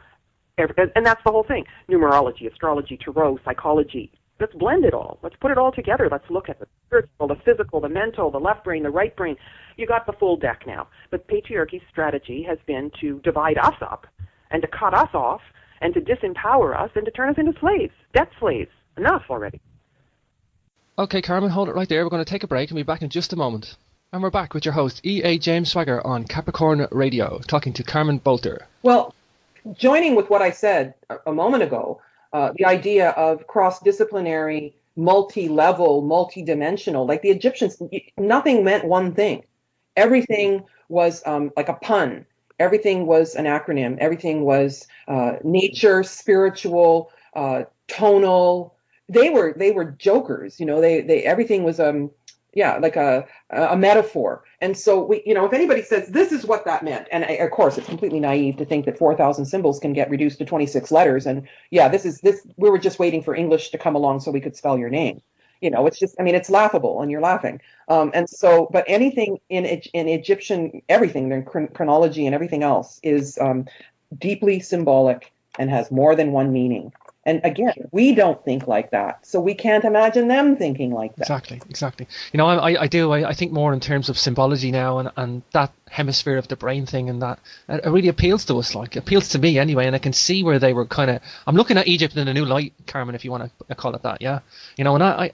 and that's the whole thing. Numerology, astrology, tarot, psychology. Let's blend it all. Let's put it all together. Let's look at the spiritual, the physical, the mental, the left brain, the right brain. You got the full deck now. But patriarchy's strategy has been to divide us up and to cut us off and to disempower us and to turn us into slaves, debt slaves. Enough already. Okay, Carmen, hold it right there. We're going to take a break and be back in just a moment. And we're back with your host, E.A. James Swagger, on Capricorn Radio, talking to Carmen Bolter. Well, joining with what I said a moment ago, the idea of cross-disciplinary, multi-level, multi-dimensional, like the Egyptians, nothing meant one thing. Everything was like a pun. Everything was an acronym. Everything was nature, spiritual, tonal. They were jokers, they everything was like a metaphor. And so if anybody says this is what that meant, and of course it's completely naive to think that 4,000 symbols can get reduced to 26 letters, and we were just waiting for English to come along so we could spell your name. It's just, it's laughable and you're laughing. And so, but anything in Egyptian, everything, their chronology and everything else is deeply symbolic and has more than one meaning. And again, we don't think like that, so we can't imagine them thinking like that. Exactly. I think more in terms of symbology now, and that hemisphere of the brain thing, and that it really appeals to us, it appeals to me anyway, and I can see where they were kind of... I'm looking at Egypt in a new light, Carmen, if you want to call it that, yeah? And I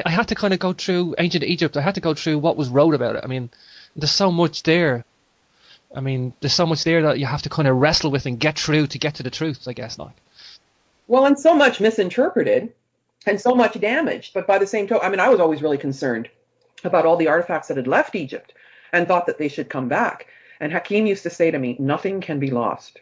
had to kind of go through ancient Egypt. I had to go through what was wrote about it. There's so much there. There's so much there that you have to kind of wrestle with and get through to get to the truth, I guess, Well, and so much misinterpreted and so much damaged. But by the same token, I was always really concerned about all the artifacts that had left Egypt and thought that they should come back. And Hakim used to say to me, nothing can be lost.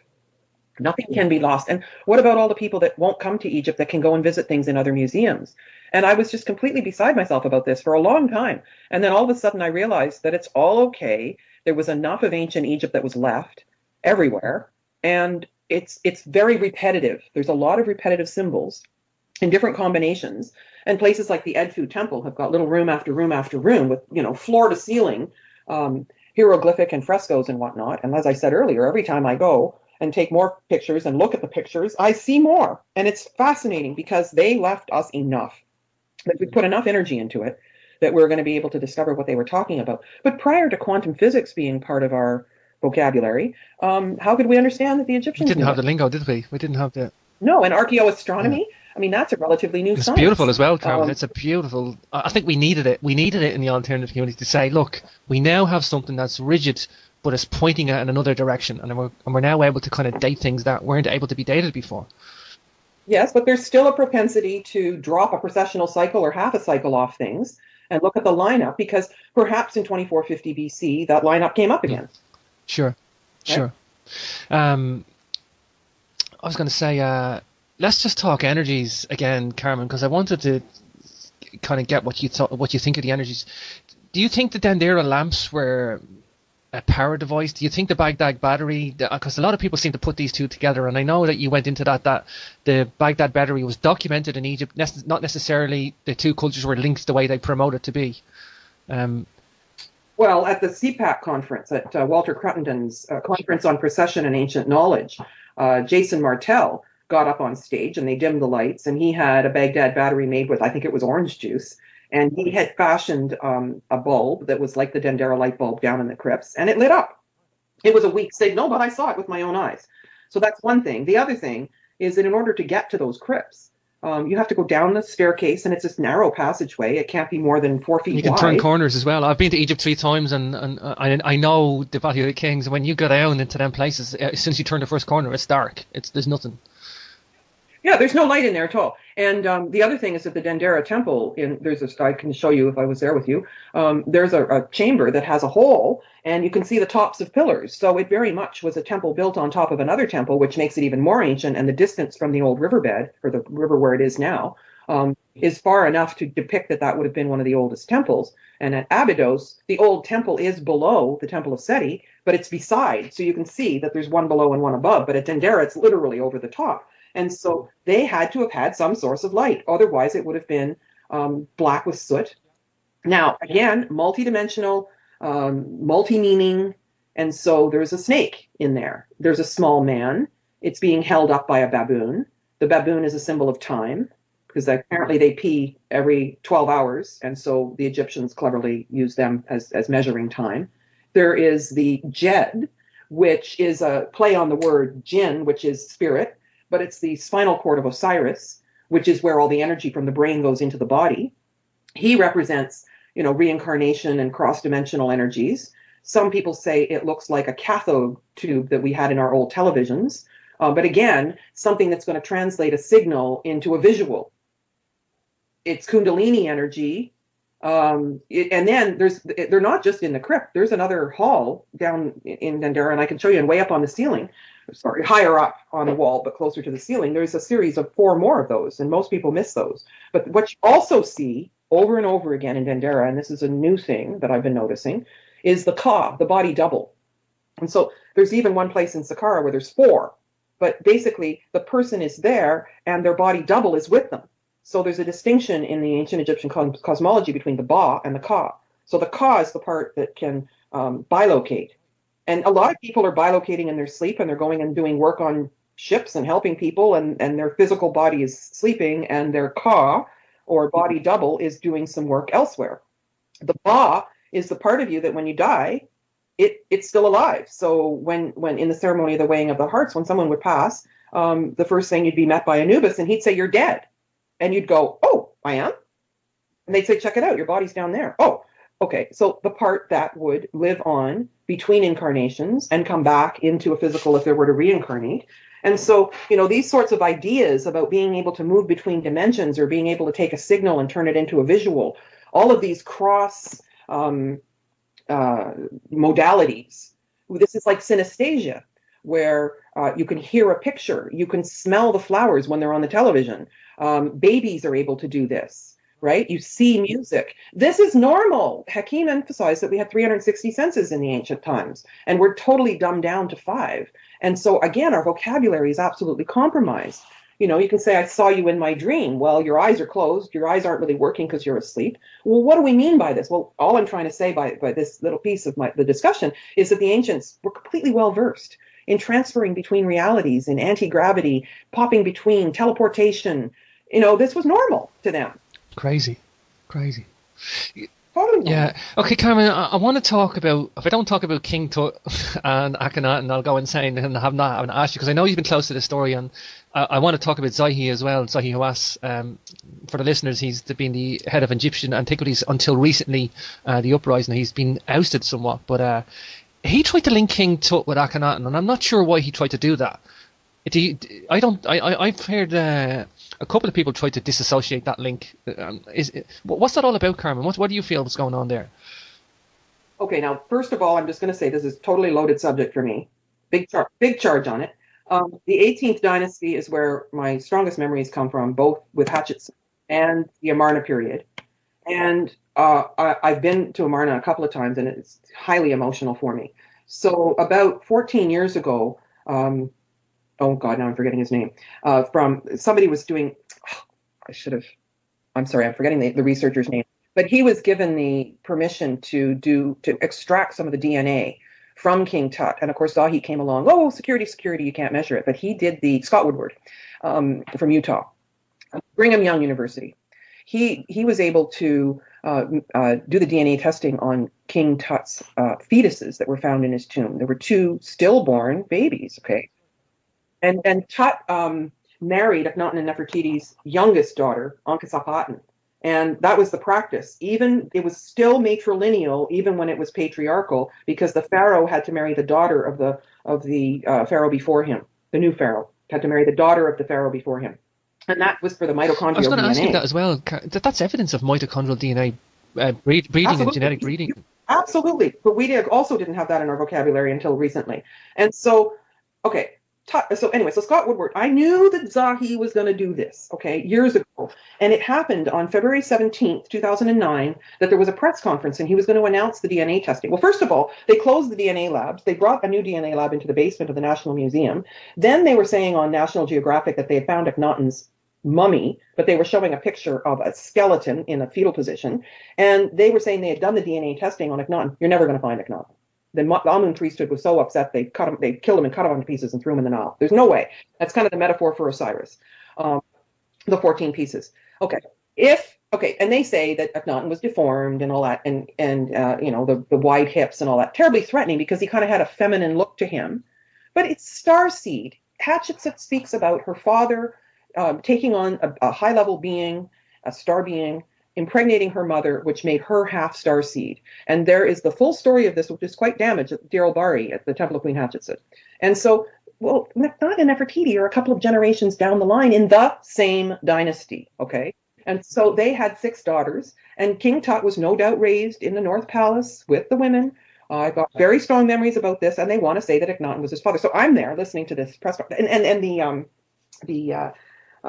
Nothing can be lost. And what about all the people that won't come to Egypt that can go and visit things in other museums? And I was just completely beside myself about this for a long time. And then all of a sudden I realized that it's all okay. There was enough of ancient Egypt that was left everywhere. And it's very repetitive. There's a lot of repetitive symbols in different combinations. And places like the Edfu Temple have got little room after room after room with, floor to ceiling, hieroglyphic and frescoes and whatnot. And as I said earlier, every time I go and take more pictures and look at the pictures, I see more. And it's fascinating because they left us enough. That we put enough energy into it that we're going to be able to discover what they were talking about. But prior to quantum physics being part of our vocabulary, how could we understand that the Egyptians didn't have the lingo, did we? We didn't have the... No, and archaeoastronomy, that's a relatively new science. It's beautiful as well, Carmen. It's a beautiful... I think we needed it. We needed it in the alternative community to say, look, we now have something that's rigid, but it's pointing in another direction, and we're now able to kind of date things that weren't able to be dated before. Yes, but there's still a propensity to drop a precessional cycle or half a cycle off things and look at the lineup, because perhaps in 2450 BC, that lineup came up again. Sure. Sure. I was going to say, let's just talk energies again, Carmen, because I wanted to kind of get what you think of the energies. Do you think the Dendera lamps were a power device? Do you think the Baghdad battery, because a lot of people seem to put these two together, and I know that you went into that the Baghdad battery was documented in Egypt, not necessarily the two cultures were linked the way they promote it to be. Well, at the CPAC conference, at Walter Cruttenden's Conference on Precession and Ancient Knowledge, Jason Martell got up on stage and they dimmed the lights, and he had a Baghdad battery made with, I think it was orange juice, and he had fashioned a bulb that was like the Dendera light bulb down in the crypts, and it lit up. It was a weak signal, but I saw it with my own eyes. So that's one thing. The other thing is that in order to get to those crypts, you have to go down the staircase, and it's this narrow passageway. It can't be more than 4 feet wide. You can turn corners as well. I've been to Egypt 3 times, and I know the Valley of the Kings. When you go down into them places, as soon as you turn the first corner, it's dark. There's nothing. Yeah, there's no light in there at all. And the other thing is that the Dendera temple, I can show you if I was there with you, there's a chamber that has a hole, and you can see the tops of pillars. So it very much was a temple built on top of another temple, which makes it even more ancient. And the distance from the old riverbed, or the river where it is now, is far enough to depict that would have been one of the oldest temples. And at Abydos, the old temple is below the Temple of Seti, but it's beside. So you can see that there's one below and one above. But at Dendera, it's literally over the top. And so they had to have had some source of light. Otherwise, it would have been black with soot. Now, again, multidimensional, multi-meaning. And so there's a snake in there. There's a small man. It's being held up by a baboon. The baboon is a symbol of time, because apparently they pee every 12 hours. And so the Egyptians cleverly used them as measuring time. There is the Jed, which is a play on the word jinn, which is spirit. But it's the spinal cord of Osiris, which is where all the energy from the brain goes into the body. He represents, reincarnation and cross-dimensional energies. Some people say it looks like a cathode tube that we had in our old televisions. But again, something that's going to translate a signal into a visual. It's Kundalini energy. And then they're not just in the crypt. There's another hall down in Dendera, and I can show you, and way up on the ceiling, higher up on the wall, but closer to the ceiling, there's a series of 4 more of those, and most people miss those. But what you also see over and over again in Dendera, and this is a new thing that I've been noticing, is the Ka, the body double. And so there's even one place in Saqqara where there's 4, but basically the person is there and their body double is with them. So there's a distinction in the ancient Egyptian cosmology between the Ba and the Ka. So the Ka is the part that can bilocate. And a lot of people are bilocating in their sleep, and they're going and doing work on ships and helping people, and their physical body is sleeping, and their Ka, or body double, is doing some work elsewhere. The Ba is the part of you that when you die, it's still alive. So when in the ceremony of the weighing of the hearts, when someone would pass, the first thing you'd be met by Anubis, and he'd say, "You're dead." And you'd go, "Oh, I am?" And they'd say, "Check it out, your body's down there." "Oh, okay." So the part that would live on between incarnations and come back into a physical if they were to reincarnate. And so, these sorts of ideas about being able to move between dimensions, or being able to take a signal and turn it into a visual, all of these cross modalities. This is like synesthesia, where you can hear a picture, you can smell the flowers when they're on the television. Babies are able to do this, right? You see music. This is normal. Hakim emphasized that we had 360 senses in the ancient times, and we're totally dumbed down to 5. And so again, our vocabulary is absolutely compromised. You can say, "I saw you in my dream." Well, your eyes are closed. Your eyes aren't really working because you're asleep. Well, what do we mean by this? Well, all I'm trying to say by this little piece of the discussion is that the ancients were completely well-versed in transferring between realities, in anti-gravity, popping between, teleportation. This was normal to them. Crazy. Totally normal. Yeah. Okay, Carmen, I want to talk about, if I don't talk about King Tut and Akhenaten, I'll go insane and have not asked you, because I know you've been close to the story, and I want to talk about Zahi as well, Zahi Hawass. For the listeners, he's been the head of Egyptian antiquities until recently, the uprising. He's been ousted somewhat, but he tried to link King Tut with Akhenaten, and I'm not sure why he tried to do that. I've heard a couple of people try to disassociate that link. What's that all about, Carmen? What do you feel is going on there? Okay, now, first of all, I'm just going to say this is a totally loaded subject for me. big charge on it. The 18th dynasty is where my strongest memories come from, both with Hatchetson and the Amarna period. And I've been to Amarna a couple of times, and it's highly emotional for me. So about 14 years ago, oh God, now I'm forgetting his name. From somebody was doing, I should have. I'm sorry, I'm forgetting the researcher's name. But he was given the permission to extract some of the DNA from King Tut, and of course Zahi came along. Oh, security, you can't measure it. But he did the Scott Woodward from Utah, Brigham Young University. He was able to do the DNA testing on King Tut's fetuses that were found in his tomb. There were 2 stillborn babies. Okay, and Tut married Akhenaten and Nefertiti's youngest daughter, Ankhesepaten. And that was the practice. It was still matrilineal, even when it was patriarchal, because the pharaoh had to marry the daughter of the pharaoh before him. The new pharaoh had to marry the daughter of the pharaoh before him, and that was for the mitochondrial DNA. I was going to ask you that as well. That's evidence of mitochondrial DNA breeding Absolutely. And genetic breeding. Absolutely, but we also didn't have that in our vocabulary until recently. And so, okay. So anyway, so Scott Woodward, I knew that Zahi was going to do this, okay, years ago. And it happened on February 17th, 2009, that there was a press conference and he was going to announce the DNA testing. Well, first of all, they closed the DNA labs. They brought a new DNA lab into the basement of the National Museum. Then they were saying on National Geographic that they had found Akhenaten's mummy, but they were showing a picture of a skeleton in a fetal position. And they were saying they had done the DNA testing on Akhenaten. You're never going to find Akhenaten. The Amun priesthood was so upset they killed him and cut him into pieces and threw him in the Nile. There's no way. That's kind of the metaphor for Osiris, the 14 pieces. Okay, and they say that Akhenaten was deformed and all that, and the wide hips and all that, terribly threatening because he kind of had a feminine look to him. But it's starseed. Hatshepsut speaks about her father taking on a high-level being, a star being, impregnating her mother, which made her half star seed. And there is the full story of this, which is quite damaged at Deir el-Bahri at the Temple of Queen Hatshepsut. And so, well, Akhenaten and Nefertiti are a couple of generations down the line in the same dynasty, okay? And so they had 6 daughters, and King Tut was no doubt raised in the North Palace with the women. I've got very strong memories about this, and they want to say that Akhenaten was his father. So I'm there listening to this press conference, and the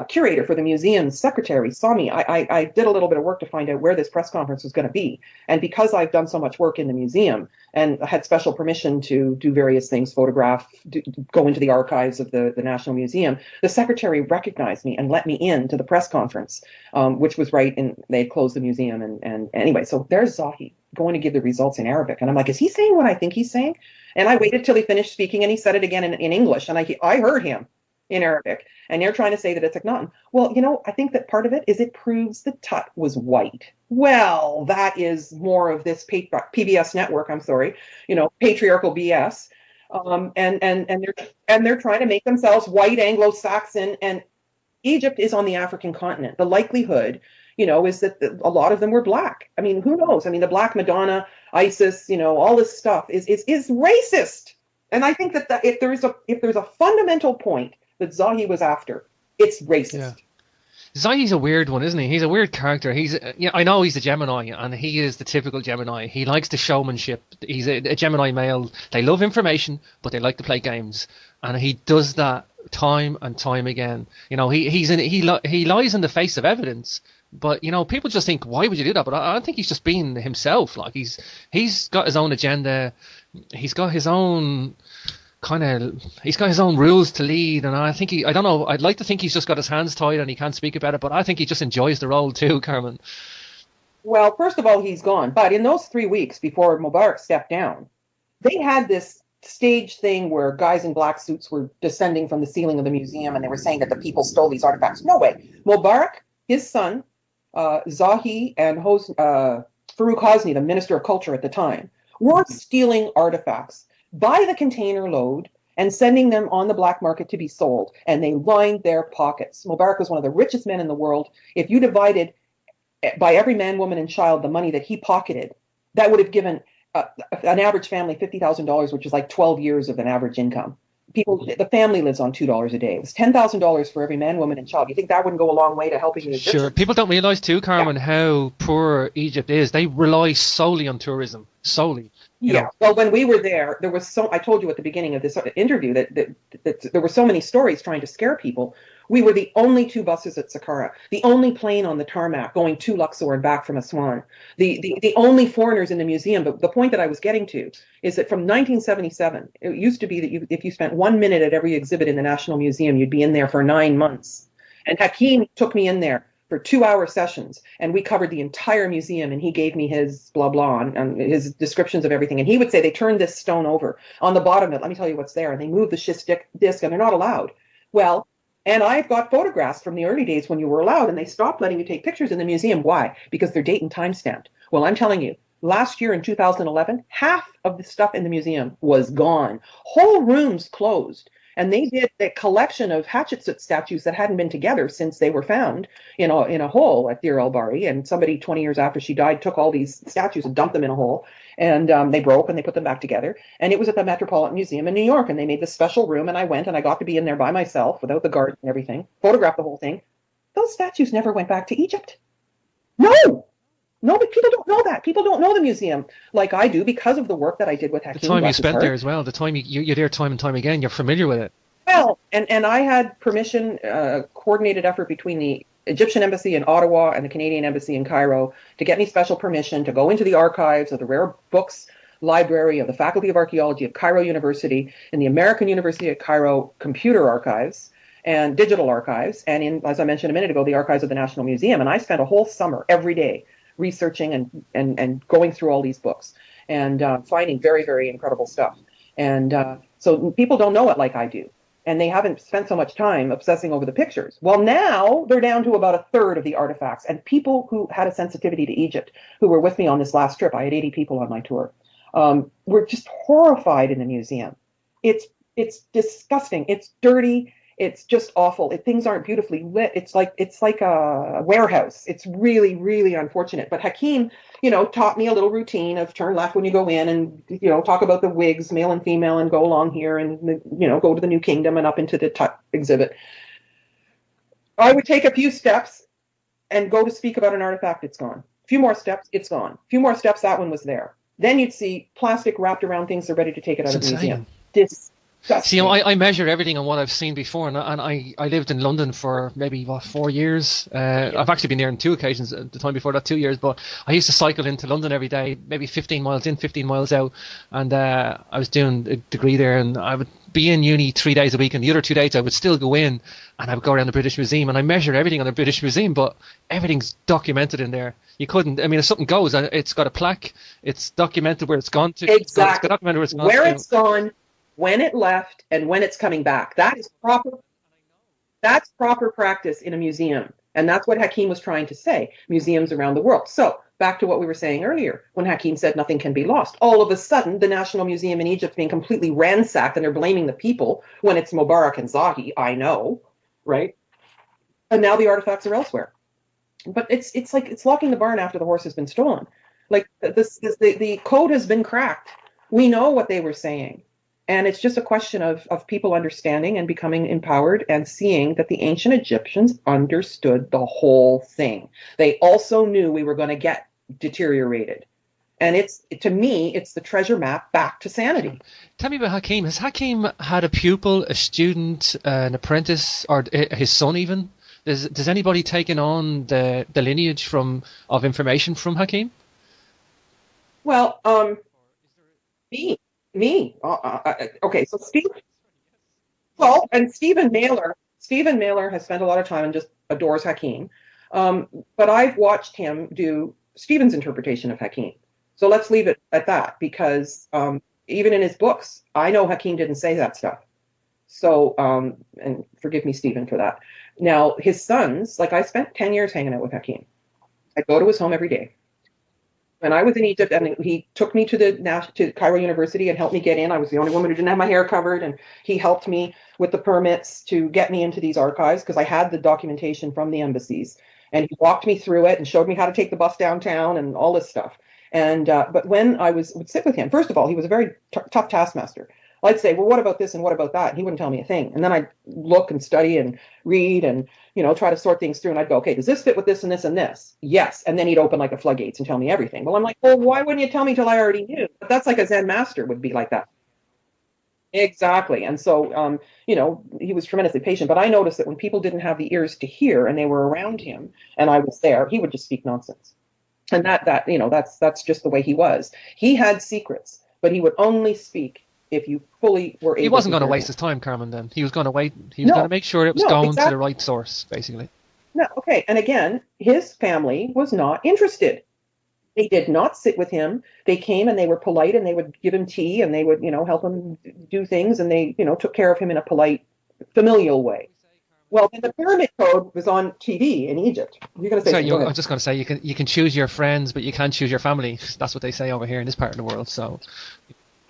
curator for the museum's secretary saw me. I did a little bit of work to find out where this press conference was going to be. And because I've done so much work in the museum and had special permission to do various things, photograph, go into the archives of the National Museum, the secretary recognized me and let me in to the press conference, which was right in, they had closed the museum. And anyway, so there's Zahi going to give the results in Arabic. And I'm like, is he saying what I think he's saying? And I waited till he finished speaking, and he said it again in English. And I heard him in Arabic, and they're trying to say that it's Akhenaten. Well, I think that part of it is it proves that Tut was white. Well, that is more of this PBS network, I'm sorry, patriarchal BS. And they're trying to make themselves white Anglo-Saxon, and Egypt is on the African continent. The likelihood, is that a lot of them were black. I mean, who knows? I mean, the Black Madonna, ISIS, all this stuff is racist. And I think that if there's a fundamental point that Zahi was after, it's racist. Yeah. Zahi's a weird one, isn't he? He's a weird character. I know he's a Gemini, and he is the typical Gemini. He likes the showmanship. He's a Gemini male. They love information, but they like to play games, and he does that time and time again. He lies in the face of evidence, but people just think, why would you do that? But I think he's just being himself. Like he's got his own agenda. He's got his own he's got his own rules to lead, and I don't know, I'd like to think he's just got his hands tied and he can't speak about it, but I think he just enjoys the role too, Carmen. Well, first of all, he's gone, but in those 3 weeks before Mubarak stepped down, they had this stage thing where guys in black suits were descending from the ceiling of the museum, and they were saying that the people stole these artifacts. No way. Mubarak, his son, Zahi, and Farouk Hosni, the Minister of Culture at the time, were stealing artifacts by the container load and sending them on the black market to be sold, and they lined their pockets. Mubarak was one of the richest men in the world. If you divided by every man, woman, and child the money that he pocketed, that would have given an average family $50,000, which is like 12 years of an average income. the family lives on $2 a day. It was $10,000 for every man, woman, and child. You think that wouldn't go a long way to helping the Sure. Egyptians? People don't realize too, Yeah. Carmen, how poor Egypt is. They rely solely on tourism. Solely. You Yeah. know. Well, when we were there was I told you at the beginning of this interview that there were so many stories trying to scare people. We were the only two buses at Saqqara, the only plane on the tarmac going to Luxor and back from Aswan, the only foreigners in the museum. But the point that I was getting to is that from 1977, it used to be that if you spent 1 minute at every exhibit in the National Museum, you'd be in there for 9 months. And Hakim took me in there for 2-hour sessions, and we covered the entire museum, and he gave me his blah blah and his descriptions of everything. And he would say they turned this stone over on the bottom of it. Let me tell you what's there. And they moved the schist disc, and they're not allowed. Well, and I've got photographs from the early days when you were allowed, and they stopped letting you take pictures in the museum. Why? Because they're date and time stamped. Well, I'm telling you, last year in 2011, half of the stuff in the museum was gone. Whole rooms closed. And they did a collection of Hatshepsut statues that hadn't been together since they were found in a hole at Deir el-Bahri. And somebody 20 years after she died took all these statues and dumped them in a hole. And they broke and they put them back together. And it was at the Metropolitan Museum in New York. And they made this special room. And I went and I got to be in there by myself without the guards and everything, photographed the whole thing. Those statues never went back to Egypt. No! No, but people don't know that. People don't know the museum like I do because of the work that I did with Hakim. The time you spent there as well, the time you're there time and time again, you're familiar with it. Well, and I had permission, coordinated effort between the Egyptian embassy in Ottawa and the Canadian embassy in Cairo to get me special permission to go into the archives of the Rare Books Library of the Faculty of Archaeology of Cairo University and the American University of Cairo Computer Archives and Digital Archives, and in, as I mentioned a minute ago, the archives of the National Museum. And I spent a whole summer every day researching and going through all these books and finding very, very incredible stuff. And so people don't know it like I do. And they haven't spent so much time obsessing over the pictures. Well, now they're down to about a third of the artifacts. And people who had a sensitivity to Egypt, who were with me on this last trip, I had 80 people on my tour, were just horrified in the museum. It's disgusting. It's dirty. It's just awful. Things aren't beautifully lit. It's like a warehouse. It's really, really unfortunate. But Hakim, taught me a little routine of turn left when you go in and, talk about the wigs, male and female, and go along here and, go to the New Kingdom and up into the Tut exhibit. I would take a few steps and go to speak about an artifact. It's gone. A few more steps. It's gone. A few more steps. That one was there. Then you'd see plastic wrapped around things. They're ready to take it out of the museum. See, I measure everything on what I've seen before, and I lived in London for maybe 4 years. I've actually been there on 2 occasions. The time before that, 2 years. But I used to cycle into London every day, maybe 15 miles in, 15 miles out, and I was doing a degree there, and I would be in uni 3 days a week, and the other 2 days I would still go in, and I would go around the British Museum, and I measure everything on the British Museum, but everything's documented in there. You couldn't. I mean, if something goes, it's got a plaque. It's documented where it's gone to. Exactly. It's documented where it's gone where to. it's gone, when it left, and when it's coming back. That is proper. That's proper practice in a museum. And that's what Hakim was trying to say, museums around the world. So back to what we were saying earlier, when Hakim said nothing can be lost. All of a sudden, the National Museum in Egypt being completely ransacked, and they're blaming the people when it's Mubarak and Zahi, I know, right? And now the artifacts are elsewhere. But it's like it's locking the barn after the horse has been stolen. Like the code has been cracked. We know what they were saying. And it's just a question of people understanding and becoming empowered and seeing that the ancient Egyptians understood the whole thing. They also knew we were going to get deteriorated. And to me, it's the treasure map back to sanity. Tell me about Hakim. Has Hakim had a pupil, a student, an apprentice, or his son even? Does anybody taken on the lineage of information from Hakim? Well, me. Okay, so Stephen Mailer has spent a lot of time and just adores Hakim. But I've watched him do Stephen's interpretation of Hakim. So let's leave it at that, because even in his books, I know Hakim didn't say that stuff. So, and forgive me, Stephen, for that. Now, his sons, I spent 10 years hanging out with Hakim. I'd go to his home every day. When I was in Egypt, and he took me to Cairo University and helped me get in. I was the only woman who didn't have my hair covered, and he helped me with the permits to get me into these archives because I had the documentation from the embassies. And he walked me through it and showed me how to take the bus downtown and all this stuff. And but when I would sit with him, first of all, he was a very tough taskmaster. I'd say, well, what about this and what about that? And he wouldn't tell me a thing. And then I'd look and study and read and, try to sort things through. And I'd go, okay, does this fit with this and this and this? Yes. And then he'd open like the floodgates and tell me everything. Well, I'm like, well, why wouldn't you tell me till I already knew? But that's like a Zen master would be like that. Exactly. And so, he was tremendously patient. But I noticed that when people didn't have the ears to hear and they were around him and I was there, he would just speak nonsense. And that's just the way he was. He had secrets, but he would only speak if you fully were able. He wasn't to going to hear waste him. his time, Carmen. Then he was going to wait. He was going to make sure it was going to the right source, basically. No, okay. And again, his family was not interested. They did not sit with him. They came and they were polite and they would give him tea and they would, help him do things and they, took care of him in a polite, familial way. Well, when the Pyramid Code was on TV in Egypt, you're going to say. Sorry, I was just going to say you can choose your friends, but you can't choose your family. That's what they say over here in this part of the world. So.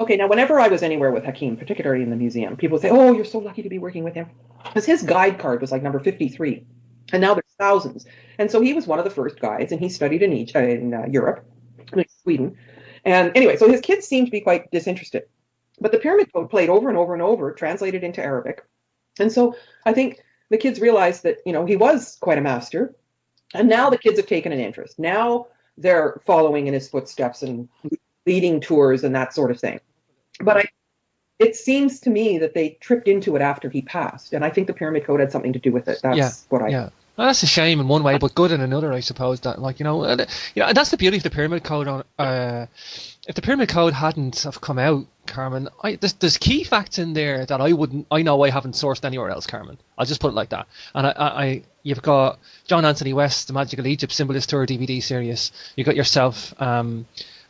Okay, now whenever I was anywhere with Hakim, particularly in the museum, people would say, "Oh, you're so lucky to be working with him," because his guide card was like number 53, and now there's thousands. And so he was one of the first guides, and he studied in Europe, like Sweden. And anyway, so his kids seemed to be quite disinterested. But the Pyramid Code played over and over and over, translated into Arabic, and so I think the kids realized that, he was quite a master. And now the kids have taken an interest. Now they're following in his footsteps and leading tours and that sort of thing. But it seems to me that they tripped into it after he passed. And I think the Pyramid Code had something to do with it. That's what I... Yeah. Well, that's a shame in one way, but good in another, I suppose. That, and that's the beauty of the Pyramid Code. If the Pyramid Code hadn't have come out, Carmen, there's key facts in there that I know I haven't sourced anywhere else, Carmen. I'll just put it like that. And you've got John Anthony West, The Magical Egypt Symbolist Tour DVD series. You got yourself,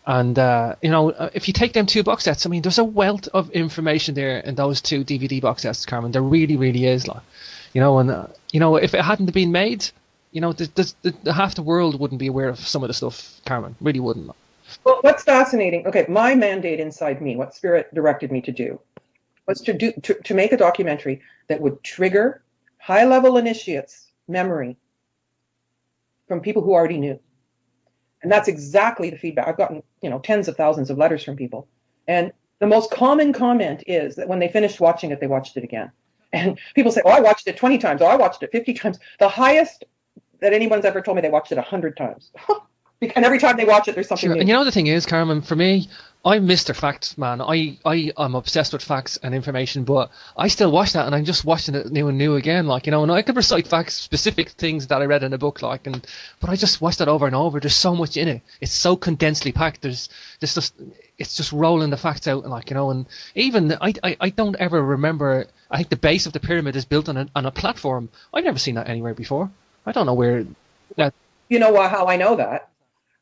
if you take them two box sets, I mean, there's a wealth of information there in those two DVD box sets, Carmen. There really, really is, like. If it hadn't been made, half the world wouldn't be aware of some of the stuff, Carmen. Really wouldn't. Well, what's fascinating, okay, my mandate inside me, what Spirit directed me to do, was to make a documentary that would trigger high-level initiates' memory from people who already knew. And that's exactly the feedback. I've gotten, tens of thousands of letters from people. And the most common comment is that when they finished watching it, they watched it again. And people say, oh, I watched it 20 times. Oh, I watched it 50 times. The highest that anyone's ever told me, they watched it 100 times. And every time they watch it, there's something new. And the thing is, Carmen, for me, I'm Mr. Facts, man. I'm obsessed with facts and information, but I still watch that and I'm just watching it new and new again, and I could recite facts, specific things that I read in a book, but I just watch that over and over. There's so much in it. It's so condensely packed. It's just rolling the facts out, and even I don't ever remember. I think the base of the pyramid is built on a platform. I've never seen that anywhere before. I don't know where that. You know how I know that?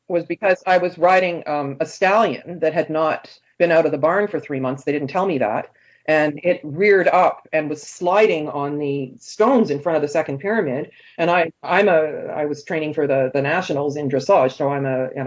Was because I was riding a stallion that had not been out of the barn for 3 months. They didn't tell me that. And it reared up and was sliding on the stones in front of the second pyramid. And I was training for the nationals in dressage. So I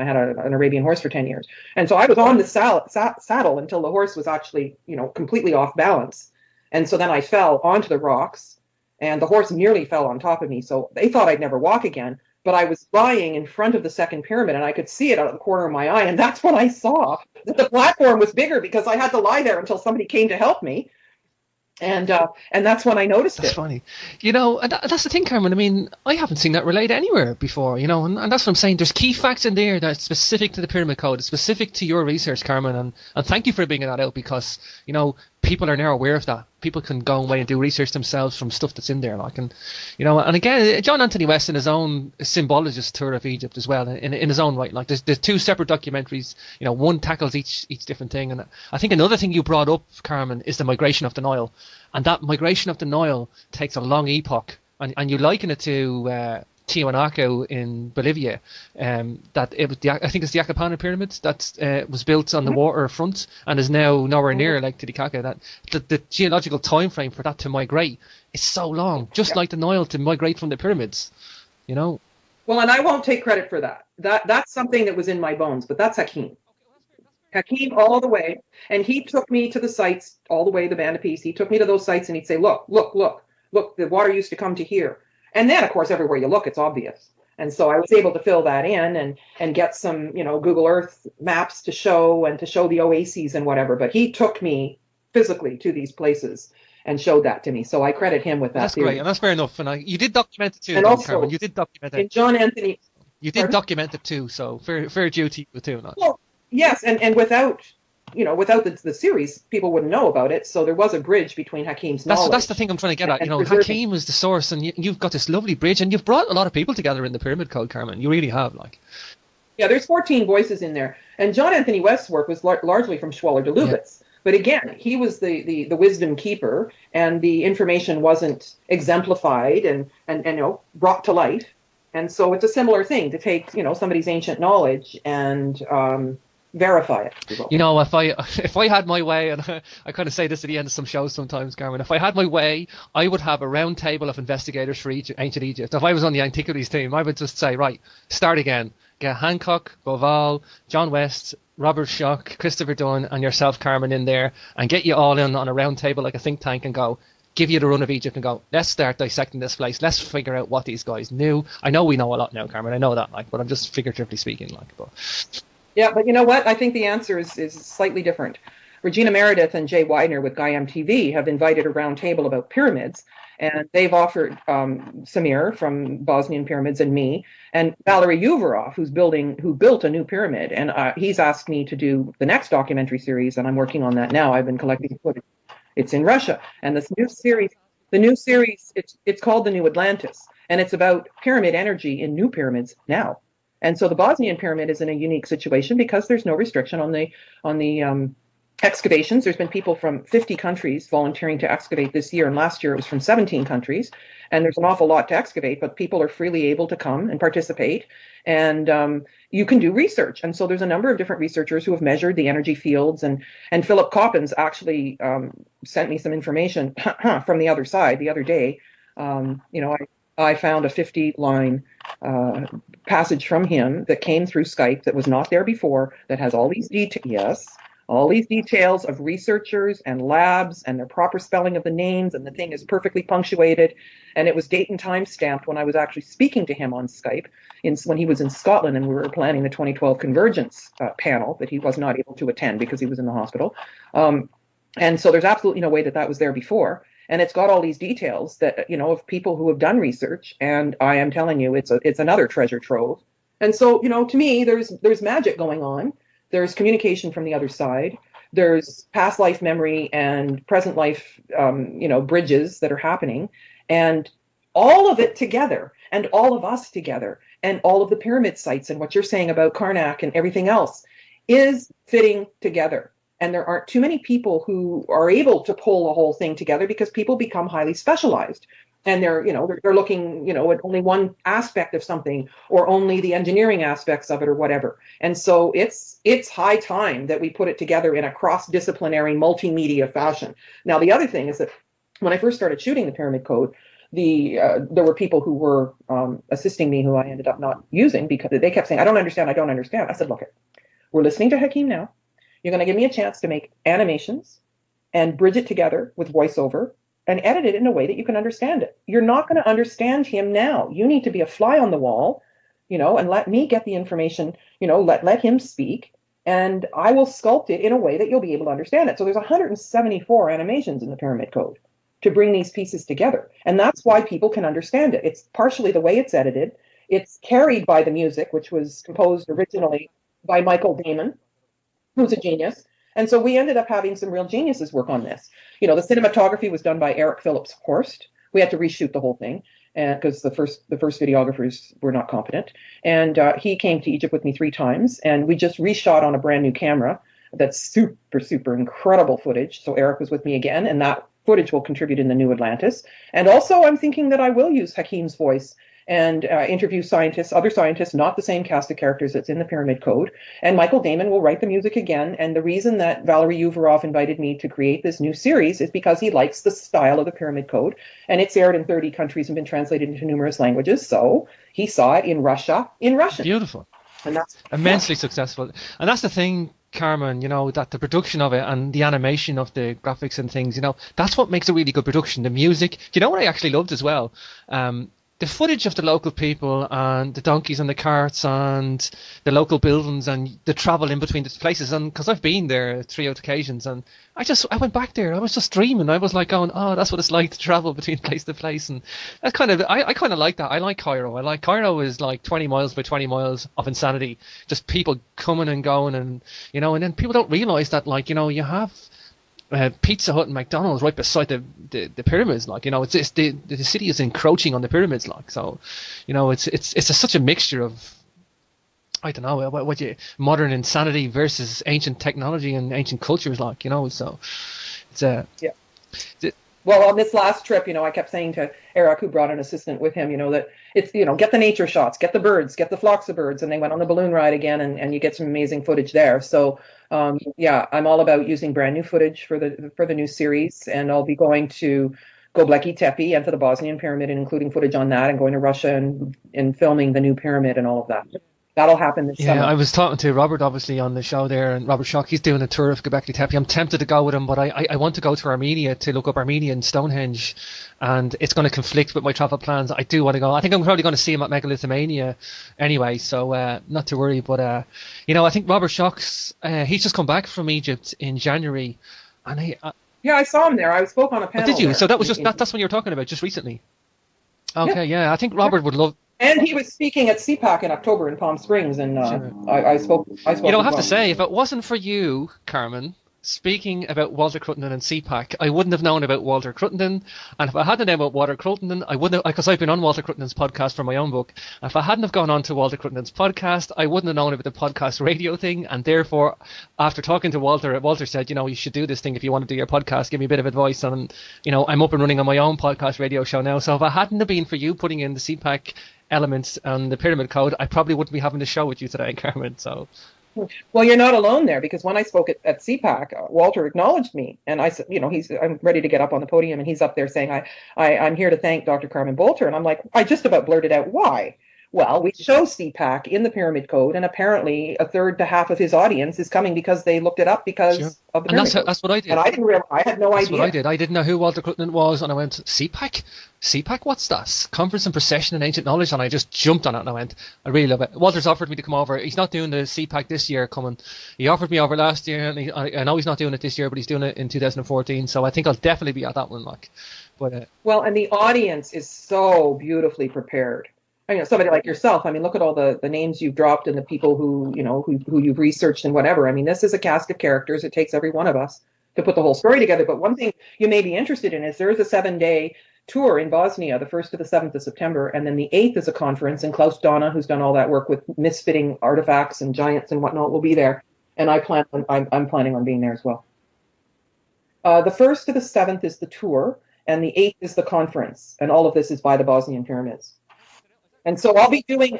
had an Arabian horse for 10 years. And so I was on the saddle until the horse was actually, completely off balance. And so then I fell onto the rocks and the horse nearly fell on top of me. So they thought I'd never walk again. But I was lying in front of the second pyramid and I could see it out of the corner of my eye. And that's when I saw that the platform was bigger because I had to lie there until somebody came to help me. And that's when I noticed it. That's funny. And that's the thing, Carmen. I mean, I haven't seen that related anywhere before, and that's what I'm saying. There's key facts in there that's specific to the Pyramid Code. It's specific to your research, Carmen, and thank you for bringing that out because, people are now aware of that. People can go away and do research themselves from stuff that's in there, and again, John Anthony West in his own symbologist tour of Egypt as well, in his own right. There's two separate documentaries. One tackles each different thing, and I think another thing you brought up, Carmen, is the migration of the Nile, and that migration of the Nile takes a long epoch, and you liken it to Tiwanaku in Bolivia, that it was I think it's the Acapana pyramids that was built on the waterfront and is now nowhere near Lake Titicaca. That the geological time frame for that to migrate is so long, just like the Nile to migrate from the pyramids, Well, and I won't take credit for that. That's something that was in my bones, but that's Hakim. Hakim all the way, and he took me to the sites all the way, the Band of Peace. He took me to those sites and he'd say, look, the water used to come to here. And then, of course, everywhere you look, it's obvious. And so I was able to fill that in and get some, Google Earth maps to show the oases and whatever. But he took me physically to these places and showed that to me. So I credit him with that. That's theory. great, and that's fair enough. And you did document it too, And though, also, Carmen. You did document in it. John Anthony, You did pardon? document it too, so fair duty to that. Well, yes, and without the series, people wouldn't know about it. So there was a bridge between Hakeem's knowledge. That's the thing I'm trying to get at. and Hakeem is the source, and you've got this lovely bridge, and you've brought a lot of people together in the Pyramid Code, Carmen. You really have, like. Yeah, there's 14 voices in there. And John Anthony West's work was largely from Schweller de Lubitz. Yeah. But again, he was the wisdom keeper, and the information wasn't exemplified and brought to life. And so it's a similar thing to take, somebody's ancient knowledge and verify it. If I had my way, and I kind of say this at the end of some shows sometimes, Carmen, if I had my way, I would have a round table of investigators for ancient Egypt. If I was on the Antiquities team, I would just say, right, start again. Get Hancock, Boval, John West, Robert Schoch, Christopher Dunn, and yourself, Carmen, in there, and get you all in on a round table like a think tank and go, give you the run of Egypt and go, let's start dissecting this place. Let's figure out what these guys knew. I know we know a lot now, Carmen. I know that, but I'm just figuratively speaking, but. Yeah, but you know what? I think the answer is slightly different. Regina Meredith and Jay Widener with Guy MTV have invited a round table about pyramids, and they've offered Samir from Bosnian Pyramids and me, and Valery Uvarov, who built a new pyramid, and he's asked me to do the next documentary series, and I'm working on that now. I've been collecting footage. It's in Russia, and the new series, it's called The New Atlantis, and it's about pyramid energy in new pyramids now. And so the Bosnian pyramid is in a unique situation because there's no restriction on the excavations. There's been people from 50 countries volunteering to excavate this year, and last year it was from 17 countries. And there's an awful lot to excavate, but people are freely able to come and participate. And you can do research. And so there's a number of different researchers who have measured the energy fields. And Philip Coppens actually sent me some information from the other side the other day. I found a 50-line passage from him that came through Skype that was not there before, that has all these details of researchers and labs and their proper spelling of the names, and the thing is perfectly punctuated. And it was date and time stamped when I was actually speaking to him on Skype when he was in Scotland, and we were planning the 2012 Convergence panel that he was not able to attend because he was in the hospital. And so there's absolutely no way that was there before. And it's got all these details that, of people who have done research. And I am telling you, it's another treasure trove. And so, to me, there's magic going on. There's communication from the other side. There's past life memory and present life, bridges that are happening. And all of it together, and all of us together, and all of the pyramid sites and what you're saying about Karnak and everything else is fitting together. And there aren't too many people who are able to pull the whole thing together because people become highly specialized. And they're looking, at only one aspect of something or only the engineering aspects of it or whatever. And so it's high time that we put it together in a cross-disciplinary multimedia fashion. Now, the other thing is that when I first started shooting the Pyramid Code, there were people who were assisting me who I ended up not using because they kept saying, I don't understand. I said, look, we're listening to Hakeem now. You're going to give me a chance to make animations and bridge it together with voiceover and edit it in a way that you can understand it. You're not going to understand him now. You need to be a fly on the wall, and let me get the information, let him speak, and I will sculpt it in a way that you'll be able to understand it. So there's 174 animations in the Pyramid Code to bring these pieces together. And that's why people can understand it. It's partially the way it's edited. It's carried by the music, which was composed originally by Michael Damon, who's a genius. And so we ended up having some real geniuses work on this. The cinematography was done by Eric Phillips Horst. We had to reshoot the whole thing because the first videographers were not competent. And he came to Egypt with me 3 times, and we just reshot on a brand new camera. That's super, super incredible footage. So Eric was with me again, and that footage will contribute in The New Atlantis. And also I'm thinking that I will use Hakeem's voice and interview other scientists, not the same cast of characters that's in the Pyramid Code. And Michael Damon will write the music again. And the reason that Valery Uvarov invited me to create this new series is because he likes the style of the Pyramid Code. And it's aired in 30 countries and been translated into numerous languages. So he saw it in Russia, in Russian. Beautiful. And that's immensely successful. And that's the thing, Carmen, that the production of it and the animation of the graphics and things, that's what makes a really good production. The music. Do you know what I actually loved as well? the footage of the local people and the donkeys and the carts and the local buildings and the travel in between the places, and because I've been there 3 occasions, and I went back there, I was just dreaming. I was like going, oh, that's what it's like to travel between place to place. And that kind of, I kind of like that. I like Cairo. Cairo is like 20 miles by 20 miles of insanity, just people coming and going, and and then people don't realize that, like, you have Pizza Hut and McDonald's right beside the pyramids, like, it's the city is encroaching on the pyramids, like, so, it's such a mixture of, I don't know, what you modern insanity versus ancient technology and ancient cultures, like, so it's yeah. Well, on this last trip, I kept saying to Eric, who brought an assistant with him, that it's, get the nature shots, get the birds, get the flocks of birds. And they went on the balloon ride again, and you get some amazing footage there. So, I'm all about using brand new footage for the new series. And I'll be going to Göbekli Tepe and to the Bosnian pyramid, and including footage on that, and going to Russia and filming the new pyramid and all of that. That'll happen this summer. Yeah, I was talking to Robert, obviously, on the show there, and Robert Schock, he's doing a tour of Göbekli Tepe. I'm tempted to go with him, but I want to go to Armenia to look up Armenian Stonehenge, and it's going to conflict with my travel plans. I do want to go. I think I'm probably going to see him at Megalithomania anyway, so not to worry. But, I think Robert Schock's, he's just come back from Egypt in January, and yeah, I saw him there. I spoke on a panel. Did you? There. So that was that's when you were talking about, just recently. Okay, yeah. I think Robert would love... And he was speaking at CPAC in October in Palm Springs, and sure. I spoke. I have to say, if it wasn't for you, Carmen, speaking about Walter Cruttenden and CPAC, I wouldn't have known about Walter Cruttenden. And if I hadn't known about Walter Cruttenden, I wouldn't have, because I've been on Walter Cruttenden's podcast for my own book. If I hadn't have gone on to Walter Cruttenden's podcast, I wouldn't have known about the podcast radio thing. And therefore, after talking to Walter, Walter said, you should do this thing if you want to do your podcast, give me a bit of advice. And, I'm up and running on my own podcast radio show now. So if I hadn't have been for you putting in the CPAC elements and the pyramid code, I probably wouldn't be having the show with you today, Carmen. So, well, you're not alone there, because when I spoke at CPAC, Walter acknowledged me, and I said, I'm ready to get up on the podium, and he's up there saying, I'm here to thank Dr. Carmen Bolter, and I'm like, I just about blurted out, why? Well, we show CPAC in the pyramid code, and apparently a third to half of his audience is coming because they looked it up because of the pyramid code. That's what I did. And I didn't realize, I had no idea. That's what I did. I didn't know who Walter Cruttenden was, and I went, CPAC? CPAC, what's that? Conference and Procession in Ancient Knowledge, and I just jumped on it, and I went, I really love it. Walter's offered me to come over. He's not doing the CPAC this year coming. He offered me over last year, and I know he's not doing it this year, but he's doing it in 2014, so I think I'll definitely be at that one, like. But well, and the audience is so beautifully prepared. Somebody like yourself, look at all the names you've dropped and the people who you've researched and whatever. This is a cast of characters. It takes every one of us to put the whole story together. But one thing you may be interested in is there is a 7-day tour in Bosnia, the 1st to the 7th of September. And then the 8th is a conference, and Klaus Donna, who's done all that work with misfitting artifacts and giants and whatnot, will be there. And I'm planning on being there as well. The 1st to the 7th is the tour, and the 8th is the conference. And all of this is by the Bosnian pyramids. And so I'll be doing